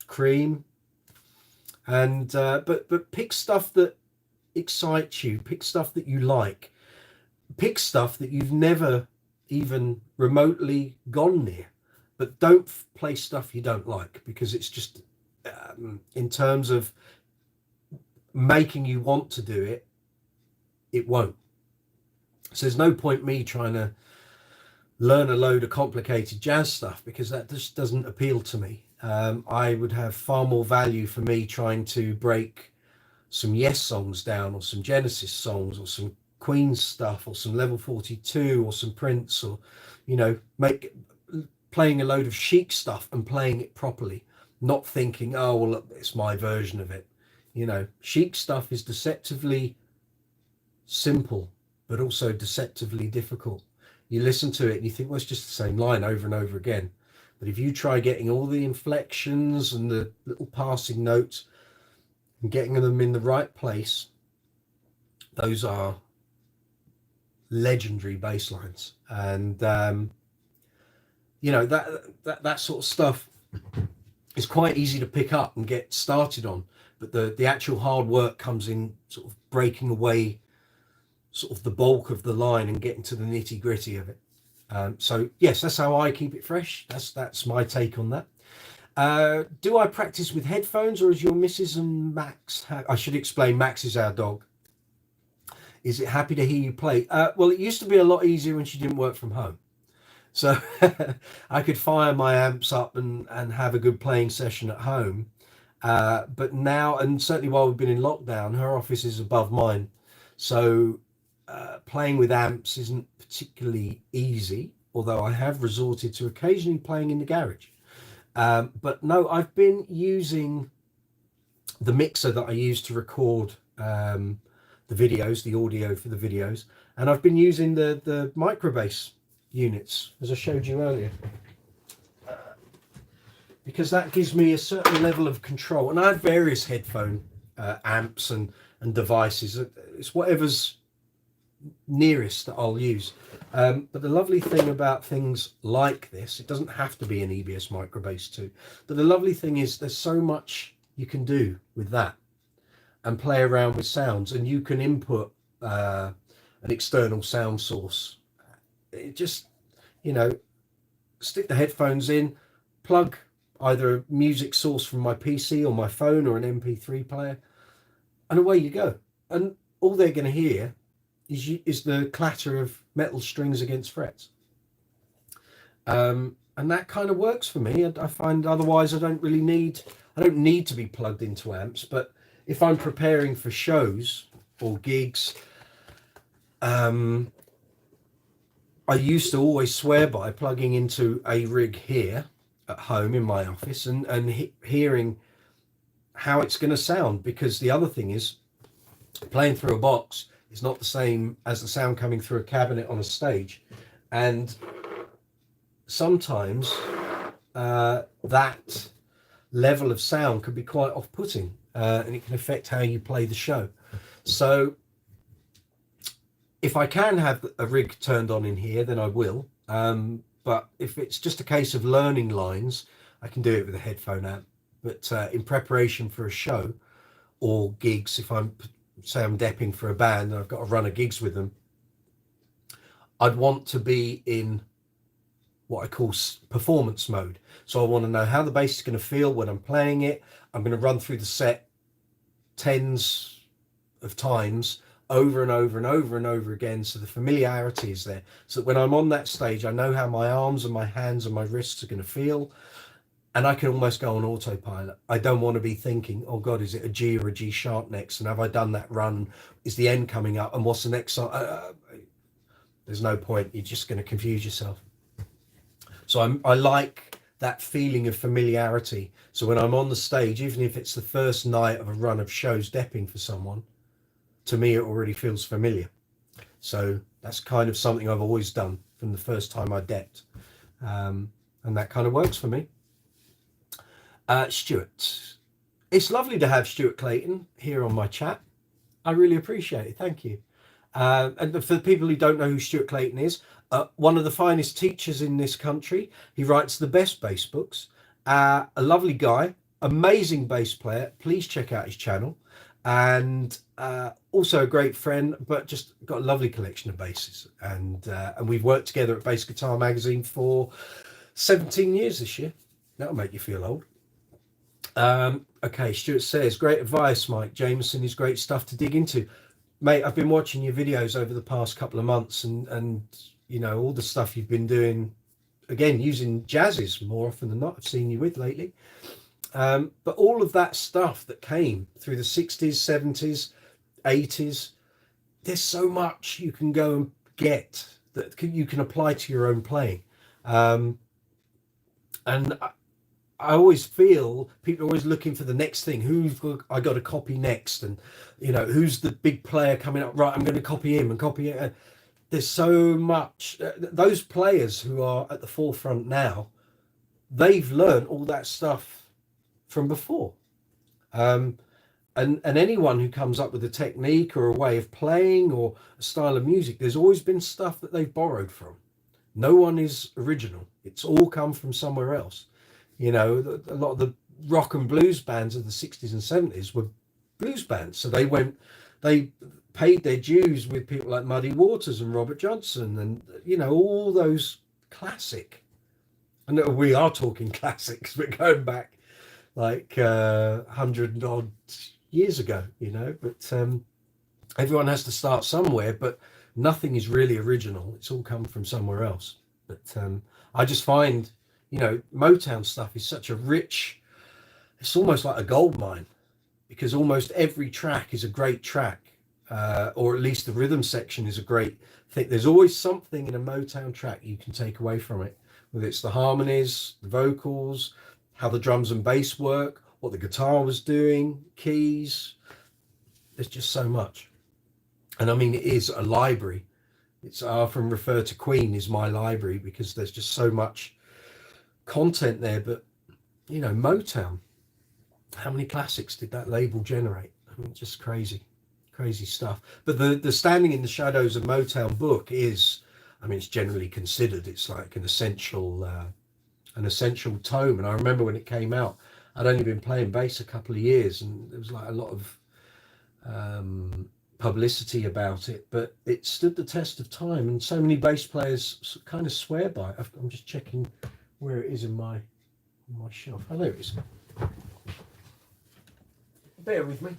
A: Cream, and but pick stuff that excites you, pick stuff that you like, pick stuff that you've never even remotely gone near, but don't play stuff you don't like, because it's just in terms of making you want to do it, it won't. So there's no point me trying to learn a load of complicated jazz stuff, because that just doesn't appeal to me. I would have far more value for me trying to break some Yes songs down, or some Genesis songs, or some Queen stuff, or some Level 42, or some Prince, or, you know, playing a load of Chic stuff and playing it properly, not thinking, oh well, look, it's my version of it. You know, Chic stuff is deceptively simple, but also deceptively difficult. You listen to it and you think, well, it's just the same line over and over again. But if you try getting all the inflections and the little passing notes and getting them in the right place, those are legendary bass lines. And you know, that sort of stuff is quite easy to pick up and get started on, but the actual hard work comes in sort of breaking away sort of the bulk of the line and getting to the nitty gritty of it. So yes, that's how I keep it fresh. That's my take on that. Do I practice with headphones, or is your missus and Max? I should explain. Max is our dog. Is it happy to hear you play? Well, it used to be a lot easier when she didn't work from home. So I could fire my amps up and have a good playing session at home. But now, and certainly while we've been in lockdown, her office is above mine. So playing with amps isn't particularly easy, although I have resorted to occasionally playing in the garage. But no, I've been using the mixer that I use to record the videos, the audio for the videos, and I've been using the micro bass units, as I showed you earlier, because that gives me a certain level of control. And I have various headphone amps and devices. It's whatever's nearest that I'll use. But the lovely thing about things like this, it doesn't have to be an EBS micro bass 2, but the lovely thing is there's so much you can do with that and play around with sounds, and you can input an external sound source. It just, stick the headphones in, plug either a music source from my PC or my phone or an MP3 player, and away you go. And all they're going to hear is the clatter of metal strings against frets. And that kind of works for me. I find otherwise I don't need to be plugged into amps. But if I'm preparing for shows or gigs, I used to always swear by plugging into a rig here at home in my office and hearing how it's going to sound, because the other thing is playing through a box is not the same as the sound coming through a cabinet on a stage, and sometimes that level of sound can be quite off-putting, and it can affect how you play the show. So if I can have a rig turned on in here, then I will. But if it's just a case of learning lines, I can do it with a headphone amp. But in preparation for a show or gigs, if I'm depping for a band and I've got to run a gigs with them, I'd want to be in what I call performance mode. So I want to know how the bass is going to feel when I'm playing it. I'm going to run through the set tens of times over and over and over and over again, so the familiarity is there, so that when I'm on that stage I know how my arms and my hands and my wrists are going to feel, and I can almost go on autopilot. I don't want to be thinking, oh god, is it a G or a G sharp next, and have I done that run, is the end coming up, and what's the next song? There's no point, you're just going to confuse yourself. So I like that feeling of familiarity, so when I'm on the stage, even if it's the first night of a run of shows depping for someone, to me it already feels familiar. So that's kind of something I've always done from the first time I depped, and that kind of works for me. Stuart, it's lovely to have Stuart Clayton here on my chat. I really appreciate it, thank you. And for the people who don't know who Stuart Clayton is, one of the finest teachers in this country. He writes the best bass books, a lovely guy, amazing bass player. Please check out his channel. And also a great friend, but just got a lovely collection of basses. And we've worked together at Bass Guitar Magazine for 17 years this year. That'll make you feel old. Okay, Stuart says, great advice, Mike. Jameson is great stuff to dig into. Mate, I've been watching your videos over the past couple of months, and all the stuff you've been doing, again, using jazzes more often than not, I've seen you with lately. But all of that stuff that came through the 60s, 70s, 80s, there's so much you can go and get that you can apply to your own playing. And I always feel people are always looking for the next thing. I got to copy next, and who's the big player coming up? Right, I'm going to copy him and copy it. There's so much. Those players who are at the forefront now, they've learned all that stuff from before, and anyone who comes up with a technique or a way of playing or a style of music, there's always been stuff that they've borrowed from. No one is original. It's all come from somewhere else. A lot of the rock and blues bands of the 60s and 70s were blues bands, so paid their dues with people like Muddy Waters and Robert Johnson, and all those classic. And we are talking classics, but going back like 100 odd years ago, But everyone has to start somewhere, but nothing is really original. It's all come from somewhere else. But I just find, Motown stuff is such a rich, it's almost like a gold mine, because almost every track is a great track, or at least the rhythm section is a great thing. There's always something in a Motown track you can take away from it, whether it's the harmonies, the vocals, how the drums and bass work, what the guitar was doing, keys. There's just so much. And I mean, it is a library. I often refer to Queen as my library, because there's just so much content there. But Motown, how many classics did that label generate? I mean, just crazy stuff. But the Standing in the Shadows of Motown book is, I mean, it's generally considered, it's like an essential tome. And I remember when it came out, I'd only been playing bass a couple of years, and there was like a lot of publicity about it, but it stood the test of time, and so many bass players kind of swear by it. I'm just checking where it is in my shelf. Oh, there it is. Bear with me.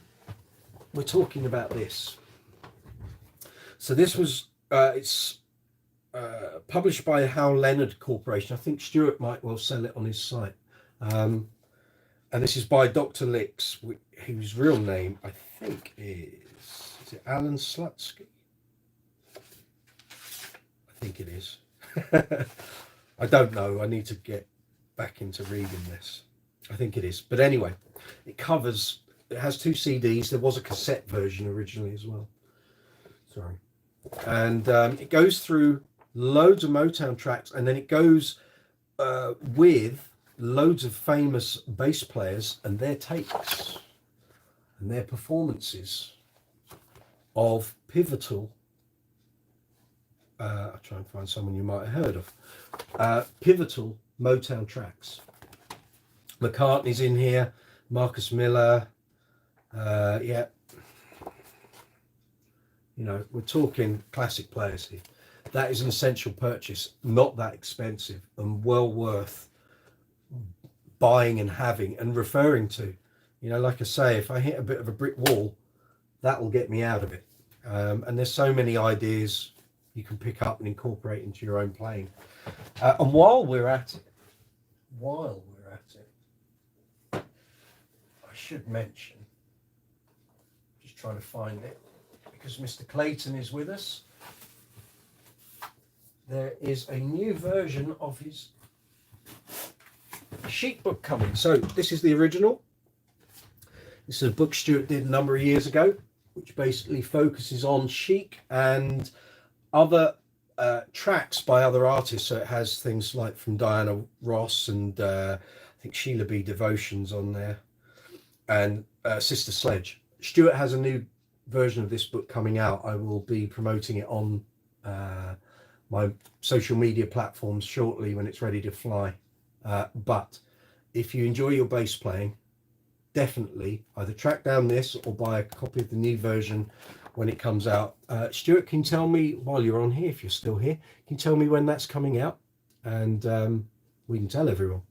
A: We're talking about this. So this was it's published by Hal Leonard Corporation. I think Stuart might well sell it on his site. And this is by Dr. Licks, whose real name I think is it Alan Slutsky? I think it is. I don't know. I need to get back into reading this. I think it is. But anyway, it has 2 CDs. There was a cassette version originally as well. Sorry. And it goes through loads of Motown tracks, and then it goes with loads of famous bass players and their takes and their performances of pivotal, I'll try and find someone you might have heard of, pivotal Motown tracks. McCartney's in here, Marcus Miller, yeah. We're talking classic players here. That is an essential purchase, not that expensive, and well worth buying and having and referring to. Like I say, if I hit a bit of a brick wall, that will get me out of it. And there's so many ideas you can pick up and incorporate into your own playing. And while we're at it, I should mention, just trying to find it, because Mr. Clayton is with us. There is a new version of his sheet book coming. So this is the original. This is a book Stuart did a number of years ago, which basically focuses on Chic and other tracks by other artists. So it has things like from Diana Ross and I think Sheila B. Devotion's on there, and Sister Sledge. Stuart has a new version of this book coming out. I will be promoting it on my social media platforms shortly when it's ready to fly. But if you enjoy your bass playing, definitely either track down this or buy a copy of the new version when it comes out. Stuart, can you tell me, while you're on here, if you're still here, can you tell me when that's coming out? And we can tell everyone.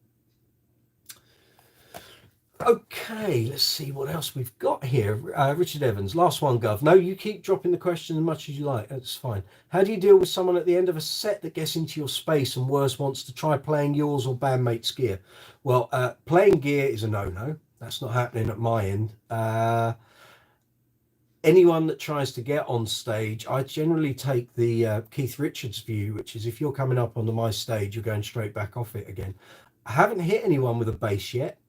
A: Okay, let's see what else we've got here. Richard Evans, last one, Gov. No, you keep dropping the question as much as you like. That's fine. How do you deal with someone at the end of a set that gets into your space and worse, wants to try playing yours or bandmates' gear? Well, playing gear is a no-no. That's not happening at my end. Anyone that tries to get on stage, I generally take the Keith Richards view, which is if you're coming up onto my stage, you're going straight back off it again. I haven't hit anyone with a bass yet.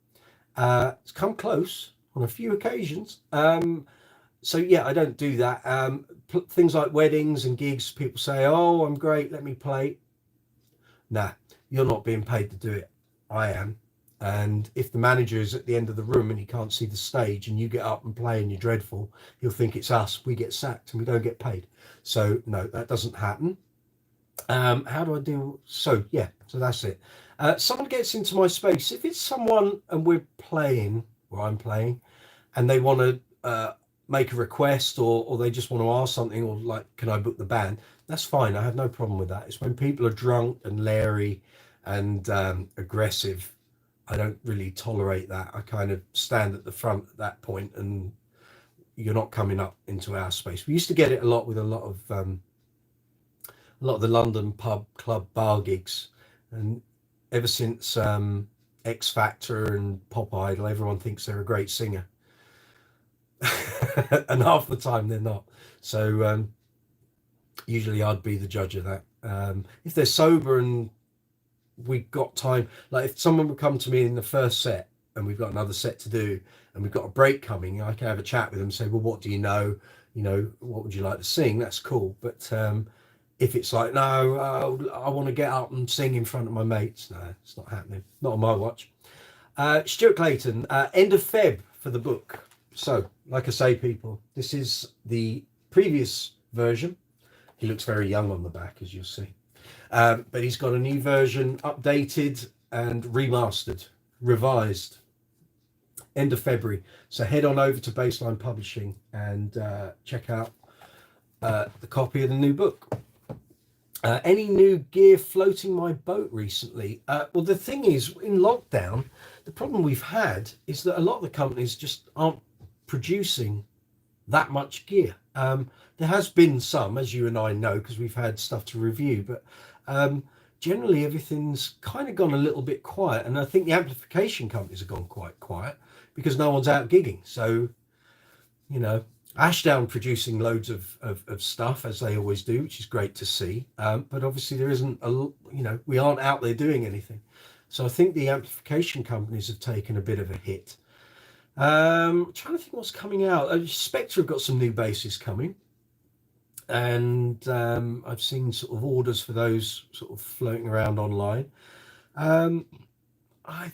A: It's come close on a few occasions. So yeah, I don't do that. Things like weddings and gigs, people say, oh, I'm great, let me play. Nah, you're not being paid to do it. I am. And if the manager is at the end of the room and he can't see the stage and you get up and play and you're dreadful, he'll think it's us. We get sacked and we don't get paid. So no, that doesn't happen. How do I do? So yeah, so that's it. Someone gets into my space. If it's someone and we're playing, or I'm playing, and they want to make a request, or they just want to ask something, or like, can I book the band? That's fine. I have no problem with that. It's when people are drunk and leery and aggressive, I don't really tolerate that. I kind of stand at the front at that point, and you're not coming up into our space. We used to get it a lot with a lot of the London pub, club, bar gigs, and ever since X Factor and Pop Idol, everyone thinks they're a great singer. And half the time they're not. So usually I'd be the judge of that. If they're sober and we've got time, like if someone would come to me in the first set and we've got another set to do and we've got a break coming, I can have a chat with them and say, well, what do you know? You know, what would you like to sing? That's cool. But if it's like, no, I want to get up and sing in front of my mates, no, it's not happening. Not on my watch. Stuart Clayton, end of Feb for the book. So, like I say, people, this is the previous version. He looks very young on the back, as you'll see. But he's got a new version, updated and remastered, revised, end of February. So head on over to Baseline Publishing and check out the copy of the new book. Any new gear floating my boat recently? Well, the thing is, in lockdown, the problem we've had is that a lot of the companies just aren't producing that much gear. There has been some, as you and I know, because we've had stuff to review, but generally everything's kind of gone a little bit quiet. And I think the amplification companies have gone quite quiet because no one's out gigging. So, you know, Ashdown producing loads of stuff, as they always do, which is great to see. But obviously there isn't, we aren't out there doing anything. So I think the amplification companies have taken a bit of a hit. Trying to think what's coming out. Spectre have got some new basses coming, and I've seen sort of orders for those sort of floating around online. I'm trying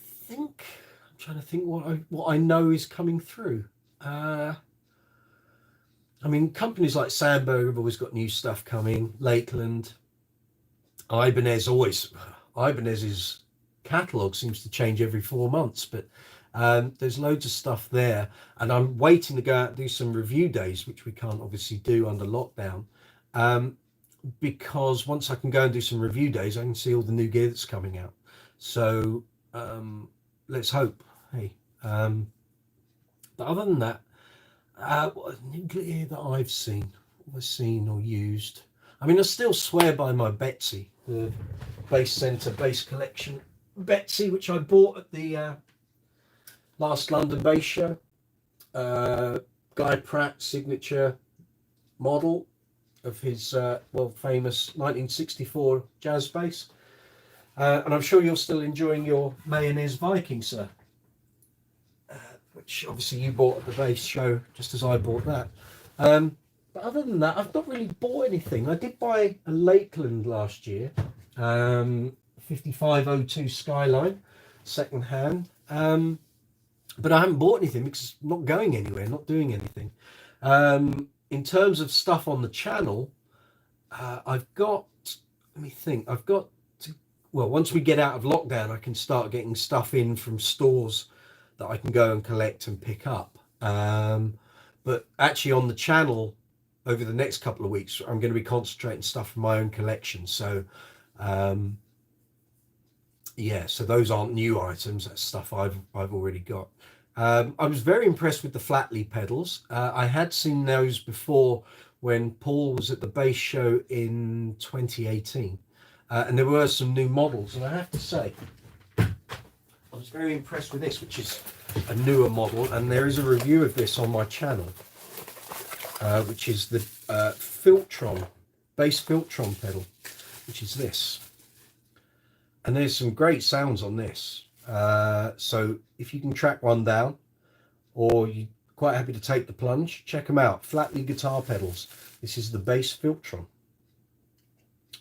A: to think what I know is coming through. I mean, companies like Sandberg have always got new stuff coming. Lakeland, Ibanez's catalogue seems to change every 4 months, but there's loads of stuff there, and I'm waiting to go out and do some review days, which we can't obviously do under lockdown, because once I can go and do some review days, I can see all the new gear that's coming out. So let's hope. Hey, but other than that, new gear that I've seen or used, I mean, I still swear by my Betsy, the Bass Centre Bass Collection Betsy, which I bought at the last London Bass Show. Guy Pratt's signature model of his famous 1964 jazz bass. And I'm sure you're still enjoying your Mayonnaise Viking, sir, which obviously you bought at the Bass Show, just as I bought that. But other than that, I've not really bought anything. I did buy a Lakeland last year, 5502 Skyline, second hand. But I haven't bought anything because it's not going anywhere, not doing anything. In terms of stuff on the channel, once we get out of lockdown, I can start getting stuff in from stores that I can go and collect and pick up. But actually on the channel over the next couple of weeks, I'm going to be concentrating stuff from my own collection. So, so those aren't new items. That's stuff I've already got. I was very impressed with the Flatley pedals. I had seen those before when Paul was at the Bass Show in 2018. And there were some new models. And I have to say, I was very impressed with this, which is a newer model. And there is a review of this on my channel, which is the Filtron, Bass Filtron pedal, which is this. And there's some great sounds on this. So if you can track one down, or you're quite happy to take the plunge, check them out. Flatley guitar pedals. This is the Bass Filtron.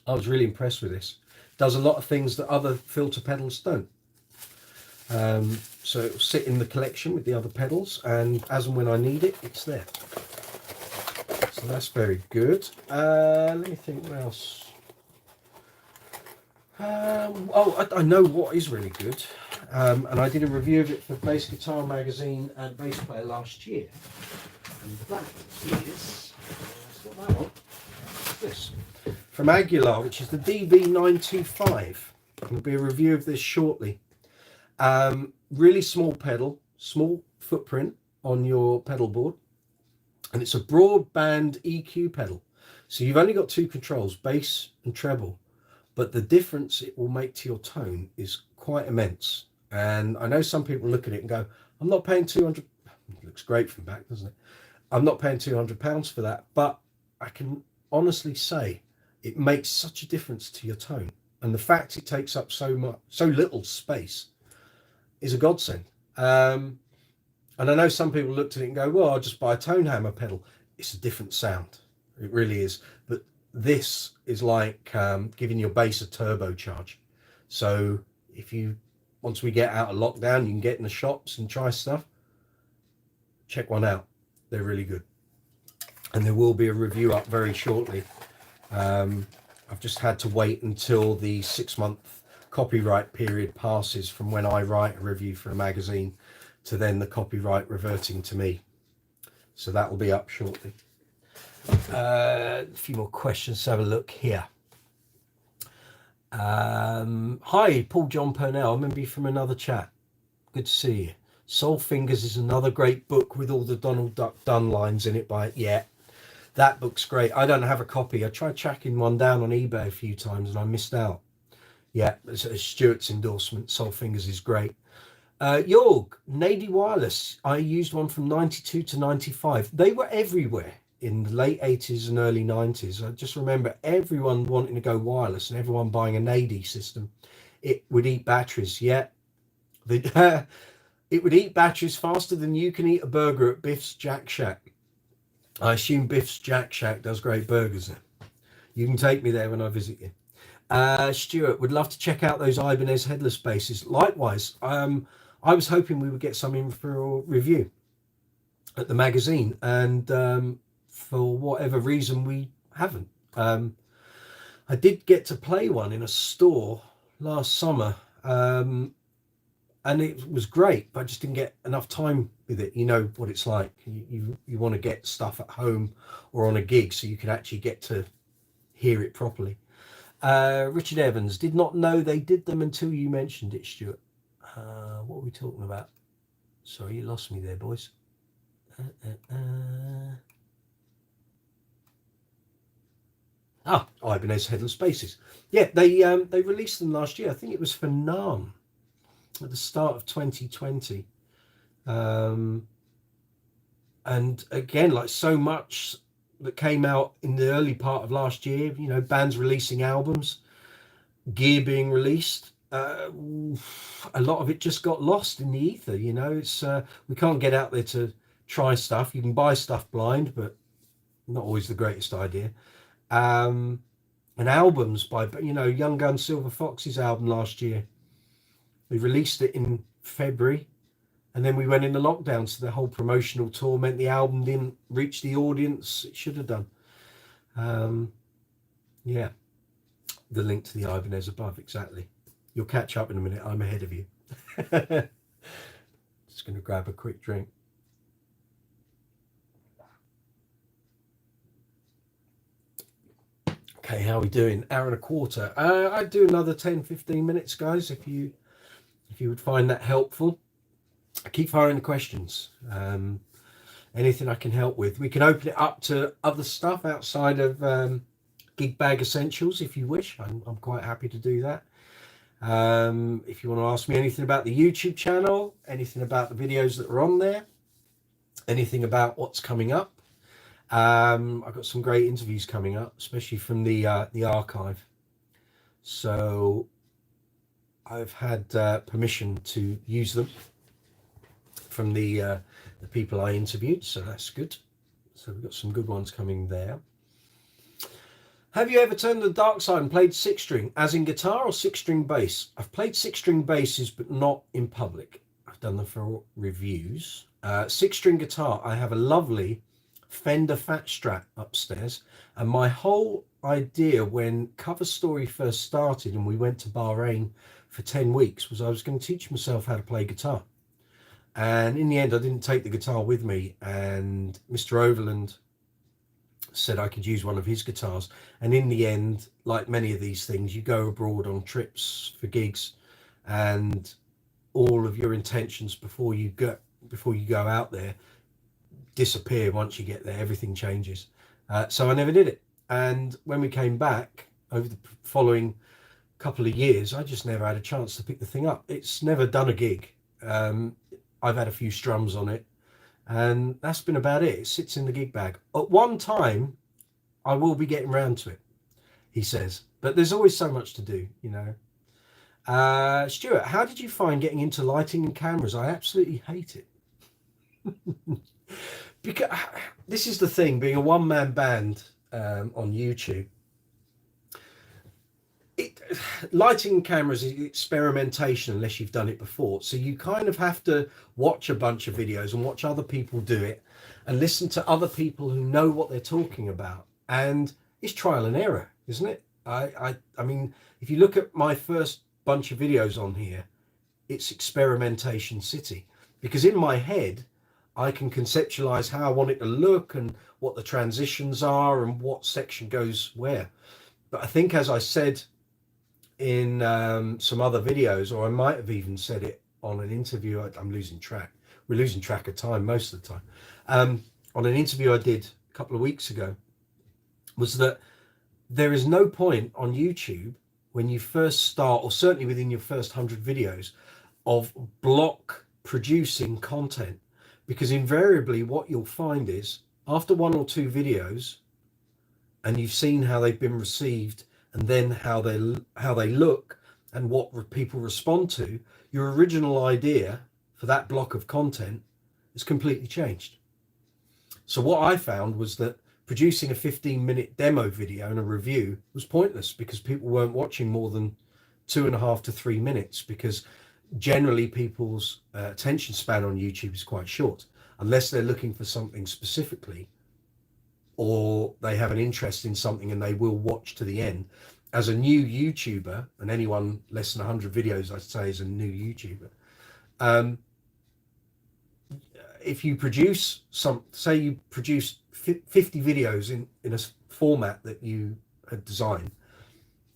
A: I was really impressed with this. Does a lot of things that other filter pedals don't. So it'll sit in the collection with the other pedals, and as and when I need it, it's there. So that's very good. Let me think what else. I know what is really good, and I did a review of it for Bass Guitar Magazine and Bass Player last year. And that is, it's not that one, it's this. From Aguilar, which is the DB925. There'll be a review of this shortly. Really small pedal, small footprint on your pedal board. And it's a broadband EQ pedal. So you've only got two controls, bass and treble. But the difference it will make to your tone is quite immense. And I know some people look at it and go, I'm not paying 200. It looks great from back, doesn't it? I'm not paying £200 for that. But I can honestly say it makes such a difference to your tone. And the fact it takes up so little space is a godsend. And I know some people looked at it and go, well, I'll just buy a tone hammer pedal. It's a different sound. It really is. But this is like giving your bass a turbocharge. So once we get out of lockdown, you can get in the shops and try stuff. Check one out. They're really good. And there will be a review up very shortly. I've just had to wait until the 6-month copyright period passes from when I write a review for a magazine to then the copyright reverting to me. So that will be up shortly. A few more questions to have a look here. Hi, Paul John Purnell. I remember you from another chat. Good to see you. Soul Fingers is another great book with all the Donald Duck Dunn lines in it that book's great. I don't have a copy. I tried tracking one down on eBay a few times and I missed out. Yeah, it's Stuart's endorsement. Soul Fingers is great. Jorg, Nady Wireless. I used one from 92 to 95. They were everywhere in the late 80s and early 90s. I just remember everyone wanting to go wireless and everyone buying a Nady system. It would eat batteries. Yeah. It would eat batteries faster than you can eat a burger at Biff's Jack Shack. I assume Biff's Jack Shack does great burgers there. You can take me there when I visit you. Stuart, would love to check out those Ibanez headless basses. Likewise, I was hoping we would get some in for a review at the magazine, and for whatever reason we haven't. I did get to play one in a store last summer, and it was great, but I just didn't get enough time with it. You know what it's like. You want to get stuff at home or on a gig so you can actually get to hear it properly. Richard Evans, did not know they did them until you mentioned it, Stuart. What are we talking about? Sorry, you lost me there, boys. Ibanez Headless Basses. Yeah, they released them last year. I think it was for NAMM at the start of 2020. And again, like so much that came out in the early part of last year, you know, bands releasing albums, gear being released, a lot of it just got lost in the ether. You know, it's we can't get out there to try stuff. You can buy stuff blind, but not always the greatest idea. And albums by, you know, Young Gun Silver Fox's album last year, we released it in February, and then we went into lockdown, so the whole promotional tour meant the album didn't reach the audience it should have done. Yeah, the link to the Ibanez above, exactly. You'll catch up in a minute. I'm ahead of you. Just going to grab a quick drink. Okay, how are we doing? Hour and a quarter. I'd do another 10-15 minutes, guys, if you would find that helpful. Keep firing the questions. Anything I can help with. We can open it up to other stuff outside of Gigbag Essentials if you wish. I'm quite happy to do that. If you want to ask me anything about the YouTube channel, anything about the videos that are on there, anything about what's coming up. I've got some great interviews coming up, especially from the archive. So I've had permission to use them from the people I interviewed, so that's good. So we've got some good ones coming there. Have you ever turned to the dark side and played six-string, as in guitar or six-string bass? I've played six-string basses, but not in public. I've done them for reviews. Six-string guitar, I have a lovely Fender Fat Strat upstairs, and my whole idea when Cover Story first started and we went to Bahrain for 10 weeks was I was going to teach myself how to play guitar. And in the end, I didn't take the guitar with me, and Mr. Overland said I could use one of his guitars. And in the end, like many of these things, you go abroad on trips for gigs, and all of your intentions before you go out there disappear. Once you get there, everything changes. So I never did it. And when we came back over the following couple of years, I just never had a chance to pick the thing up. It's never done a gig. I've had a few strums on it, and that's been about it. It sits in the gig bag. At one time, I will be getting round to it, he says, but there's always so much to do, you know. Stuart, how did you find getting into lighting and cameras? I absolutely hate it. Because this is the thing, being a one-man band on YouTube, lighting cameras is experimentation unless you've done it before. So you kind of have to watch a bunch of videos and watch other people do it and listen to other people who know what they're talking about. And it's trial and error, isn't it? I mean, if you look at my first bunch of videos on here, it's experimentation city, because in my head, I can conceptualize how I want it to look and what the transitions are and what section goes where. But I think, as I said in some other videos, or I might have even said it on an interview, I'm losing track. We're losing track of time most of the time. On an interview I did a couple of weeks ago, was that there is no point on YouTube when you first start, or certainly within your first 100 videos, of block producing content, because invariably what you'll find is after one or two videos, and you've seen how they've been received, and then how they look and what people respond to, your original idea for that block of content has completely changed. So what I found was that producing a 15-minute demo video and a review was pointless, because people weren't watching more than 2.5 to 3 minutes, because generally people's attention span on YouTube is quite short, unless they're looking for something specifically, or they have an interest in something and they will watch to the end. As a new YouTuber, and anyone less than 100 videos, I'd say, is a new YouTuber. If you produce say you produce 50 videos in a format that you had designed,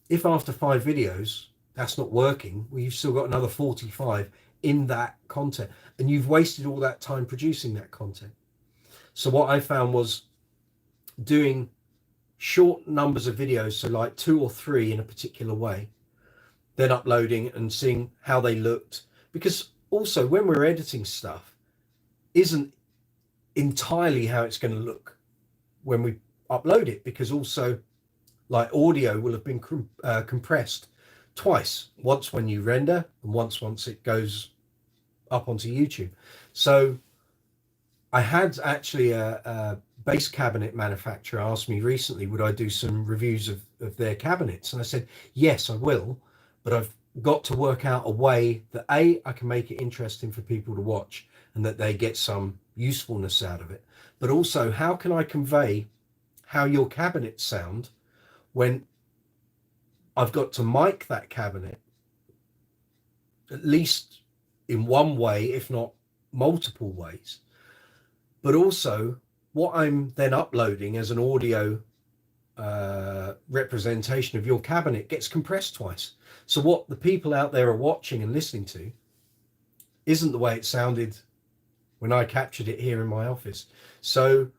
A: if after 5 videos that's not working, well, you've still got another 45 in that content, and you've wasted all that time producing that content. So what I found was doing short numbers of videos, so like 2 or 3 in a particular way, then uploading and seeing how they looked. Because also, when we're editing stuff, isn't entirely how it's going to look when we upload it, because also, like, audio will have been compressed twice, once when you render and once it goes up onto YouTube. So I had actually a bass cabinet manufacturer asked me recently, would I do some reviews of their cabinets? And I said, yes, I will, but I've got to work out a way that I can make it interesting for people to watch and that they get some usefulness out of it. But also, how can I convey how your cabinets sound when I've got to mic that cabinet at least in one way, if not multiple ways. But also, what I'm then uploading as an audio representation of your cabinet gets compressed twice. So what the people out there are watching and listening to isn't the way it sounded when I captured it here in my office. So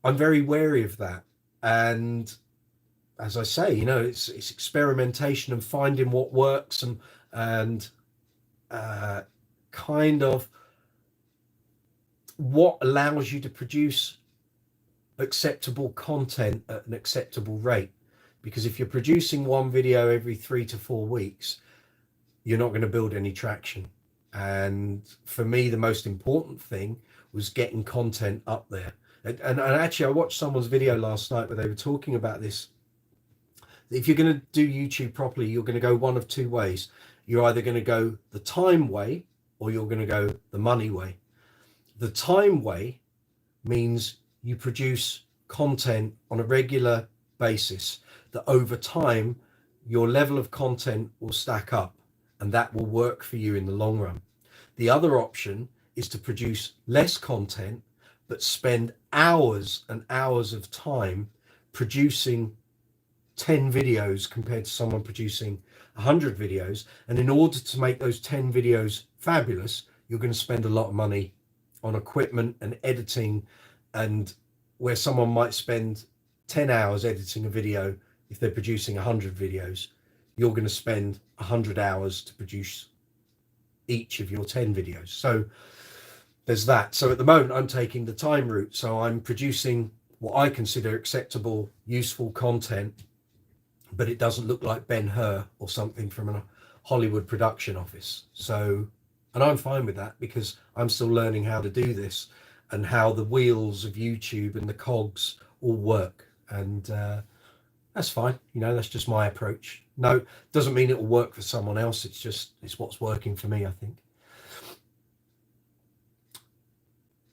A: I'm very wary of that. And as I say, you know, it's experimentation and finding what works, and kind of what allows you to produce acceptable content at an acceptable rate. Because if you're producing one video every 3 to 4 weeks, you're not going to build any traction. And for me, the most important thing was getting content up there. And actually, I watched someone's video last night where they were talking about this. If you're going to do YouTube properly, you're going to go one of 2 ways. You're either going to go the time way, or you're going to go the money way. The time way means you produce content on a regular basis, that over time your level of content will stack up, and that will work for you in the long run. The other option is to produce less content, but spend hours and hours of time producing 10 videos compared to someone producing 100 videos. And in order to make those 10 videos fabulous, you're going to spend a lot of money on equipment and editing, and where someone might spend 10 hours editing a video, if they're producing 100 videos, you're going to spend 100 hours to produce each of your 10 videos. So there's that. So at the moment I'm taking the time route, so I'm producing what I consider acceptable, useful content, but it doesn't look like Ben-Hur or something from a Hollywood production office. So, and I'm fine with that, because I'm still learning how to do this and how the wheels of YouTube and the cogs all work. And that's fine. You know, that's just my approach. No, doesn't mean it will work for someone else. It's what's working for me, I think.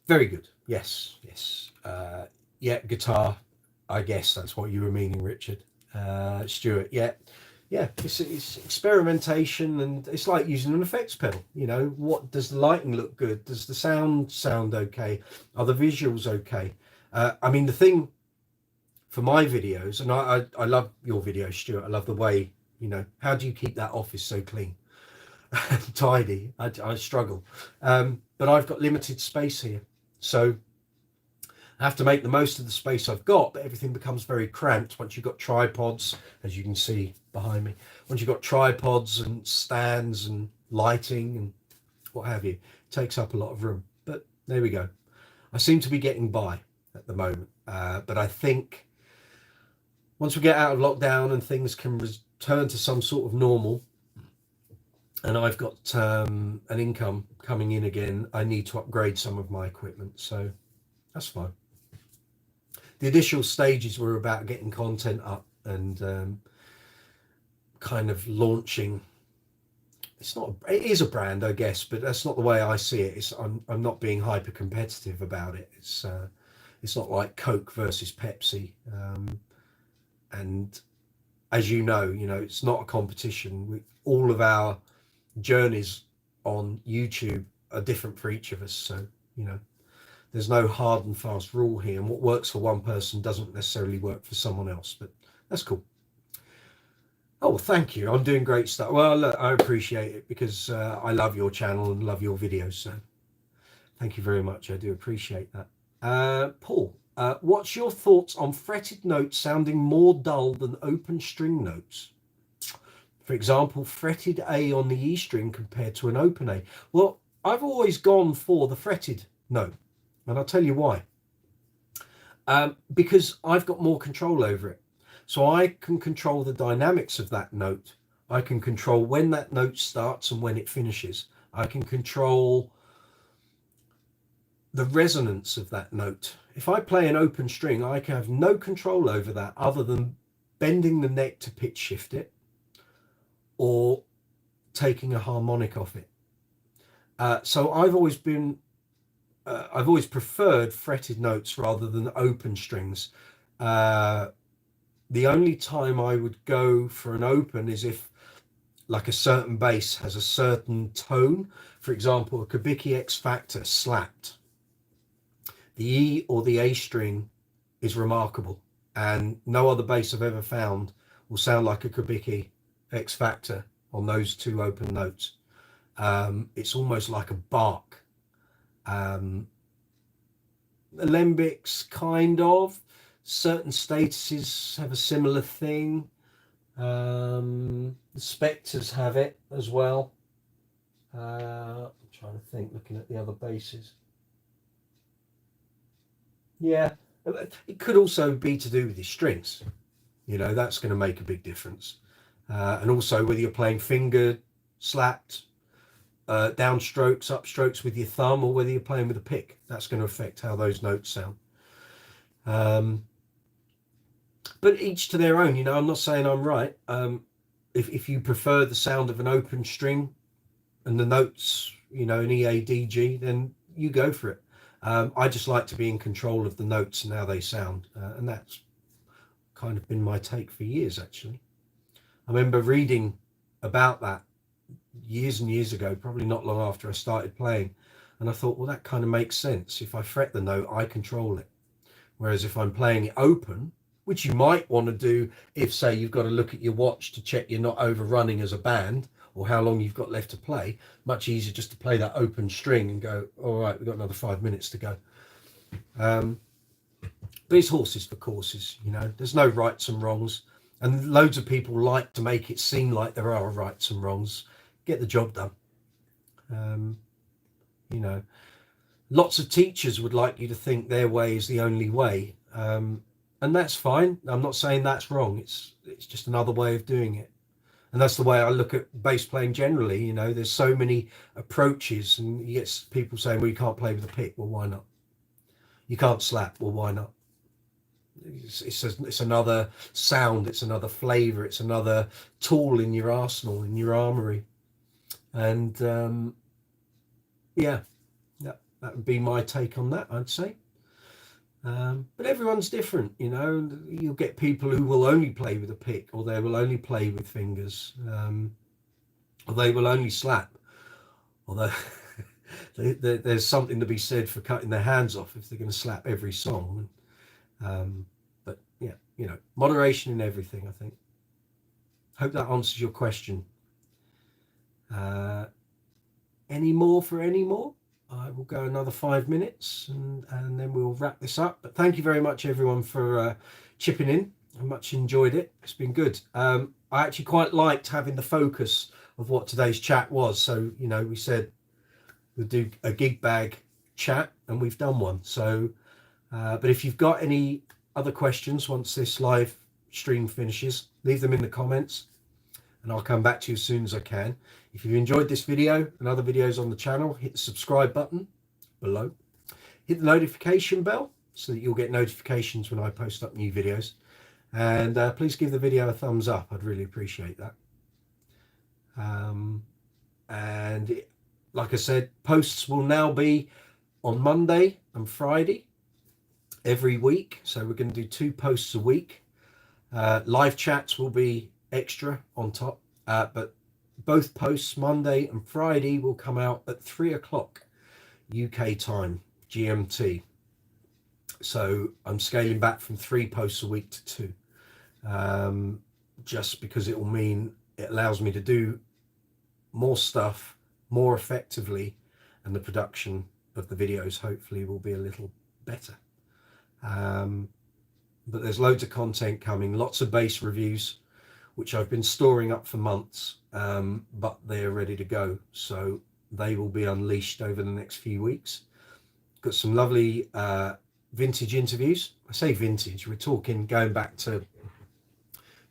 A: Very good. Yes. Yeah, guitar. I guess that's what you were meaning, Richard. Stuart. Yeah. It's experimentation, and it's like using an effects pedal. You know, what does the lighting look good? Does the sound okay? Are the visuals okay? I mean, the thing for my videos, and I love your videos, Stuart. I love the way, you know, how do you keep that office so clean and tidy? I struggle, but I've got limited space here, so I have to make the most of the space I've got, but everything becomes very cramped once you've got tripods, as you can see behind me. Once you've got tripods and stands and lighting and what have you, it takes up a lot of room. But there we go. I seem to be getting by at the moment, but I think once we get out of lockdown and things can return to some sort of normal, and I've got an income coming in again, I need to upgrade some of my equipment, so that's fine. The initial stages were about getting content up and kind of launching. It is a brand, I guess, but that's not the way I see it. I'm not being hyper competitive about it. It's not like Coke versus Pepsi, and as you know, it's not a competition. All of our journeys on YouTube are different for each of us, so there's no hard and fast rule here, and what works for one person doesn't necessarily work for someone else, but that's cool. Oh, well, thank you. I'm doing great stuff. Well, look, I appreciate it, because I love your channel and love your videos, so thank you very much. I do appreciate that. Paul, what's your thoughts on fretted notes sounding more dull than open string notes? For example, fretted A on the E string compared to an open A. Well, I've always gone for the fretted note, and I'll tell you why. Because I've got more control over it. So I can control the dynamics of that note. I can control when that note starts and when it finishes. I can control the resonance of that note. If I play an open string, I can have no control over that other than bending the neck to pitch shift it or taking a harmonic off it. So I've always preferred fretted notes rather than open strings. The only time I would go for an open is if like a certain bass has a certain tone. For example, a Kubicki X Factor slapped. The E or the A string is remarkable, and no other bass I've ever found will sound like a Kubicki X Factor on those two open notes. It's almost like a bark. Alembics, kind of. Certain statuses have a similar thing. The Spectres have it as well. I'm trying to think, looking at the other basses. Yeah, it could also be to do with your strings. That's going to make a big difference. And also whether you're playing finger slapped, downstrokes, upstrokes with your thumb, or whether you're playing with a pick. That's going to affect how those notes sound. But each to their own. I'm not saying I'm right. If you prefer the sound of an open string and the notes, an E, A, D, G, then you go for it. I just like to be in control of the notes and how they sound, and that's kind of been my take for years, actually. I remember reading about that years and years ago, probably not long after I started playing. And I thought, well, that kind of makes sense. If I fret the note, I control it. Whereas if I'm playing it open, which you might want to do if, say, you've got to look at your watch to check you're not overrunning as a band, or how long you've got left to play, much easier just to play that open string and go, all right, we've got another 5 minutes to go. But it's horses for courses, you know, there's no rights and wrongs. And loads of people like to make it seem like there are rights and wrongs. Get the job done. You know, lots of teachers would like you to think their way is the only way. And that's fine. I'm not saying that's wrong. It's just another way of doing it. And that's the way I look at bass playing generally. You know, there's so many approaches, and you get people saying, well, you can't play with a pick. Well, why not? You can't slap. Well, why not? It's another sound. It's another flavor. It's another tool in your arsenal, in your armory. And yeah, that would be my take on that, I'd say. But everyone's different, you know. You'll get people who will only play with a pick, or they will only play with fingers, or they will only slap. Although there's something to be said for cutting their hands off if they're going to slap every song. But yeah, you know, moderation in everything, I think. Hope that answers your question. Any more for any more? I will go another 5 minutes and then we'll wrap this up. But thank you very much, everyone, for chipping in. I much enjoyed it. It's been good. I actually quite liked having the focus of what today's chat was. So, you know, we said we'll do a gig bag chat, and we've done one. So, but if you've got any other questions once this live stream finishes, leave them in the comments and I'll come back to you as soon as I can. If you've enjoyed this video and other videos on the channel, hit the subscribe button below. Hit the notification bell so that you'll get notifications when I post up new videos. And please give the video a thumbs up. I'd really appreciate that. And like I said, posts will now be on Monday and Friday every week. So we're going to do 2 posts a week. Live chats will be extra on top, but both posts, Monday and Friday, will come out at 3 o'clock UK time, GMT. So I'm scaling back from 3 posts a week to 2, just because it will mean it allows me to do more stuff more effectively, and the production of the videos hopefully will be a little better. But there's loads of content coming, lots of bass reviews, which I've been storing up for months, but they're ready to go. So they will be unleashed over the next few weeks. Got some lovely vintage interviews. I say vintage, we're talking going back to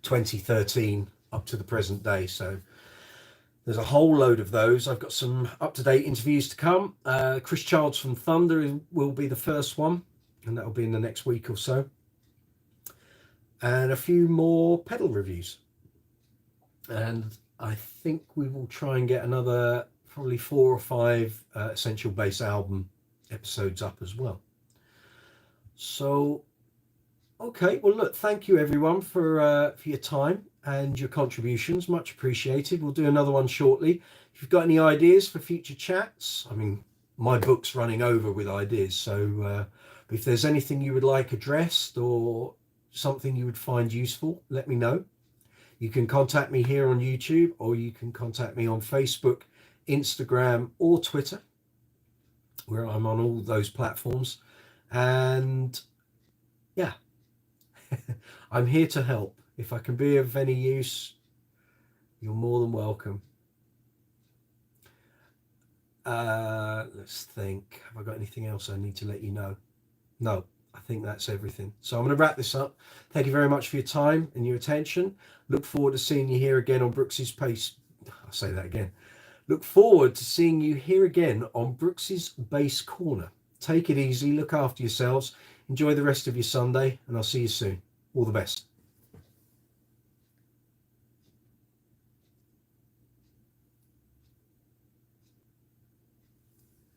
A: 2013 up to the present day. So there's a whole load of those. I've got some up-to-date interviews to come. Chris Childs from Thunder will be the first one, and that'll be in the next week or so. And a few more pedal reviews. And I think we will try and get another probably 4 or 5 Essential Bass album episodes up as well. So, okay, well, look, thank you everyone for your time and your contributions, much appreciated. We'll do another one shortly. If you've got any ideas for future chats, I mean, my book's running over with ideas, so if there's anything you would like addressed or something you would find useful, let me know. You can contact me here on YouTube, or you can contact me on Facebook, Instagram, or Twitter, where I'm on all those platforms. And yeah, I'm here to help. If I can be of any use, you're more than welcome. Let's think. Have I got anything else I need to let you know? No, I think that's everything. So I'm going to wrap this up. Thank you very much for your time and your attention. Look forward to seeing you here again on Brooks's Bass. I'll say that again. Look forward to seeing you here again on Brooks's Bass Corner. Take it easy. Look after yourselves. Enjoy the rest of your Sunday, and I'll see you soon. All the best.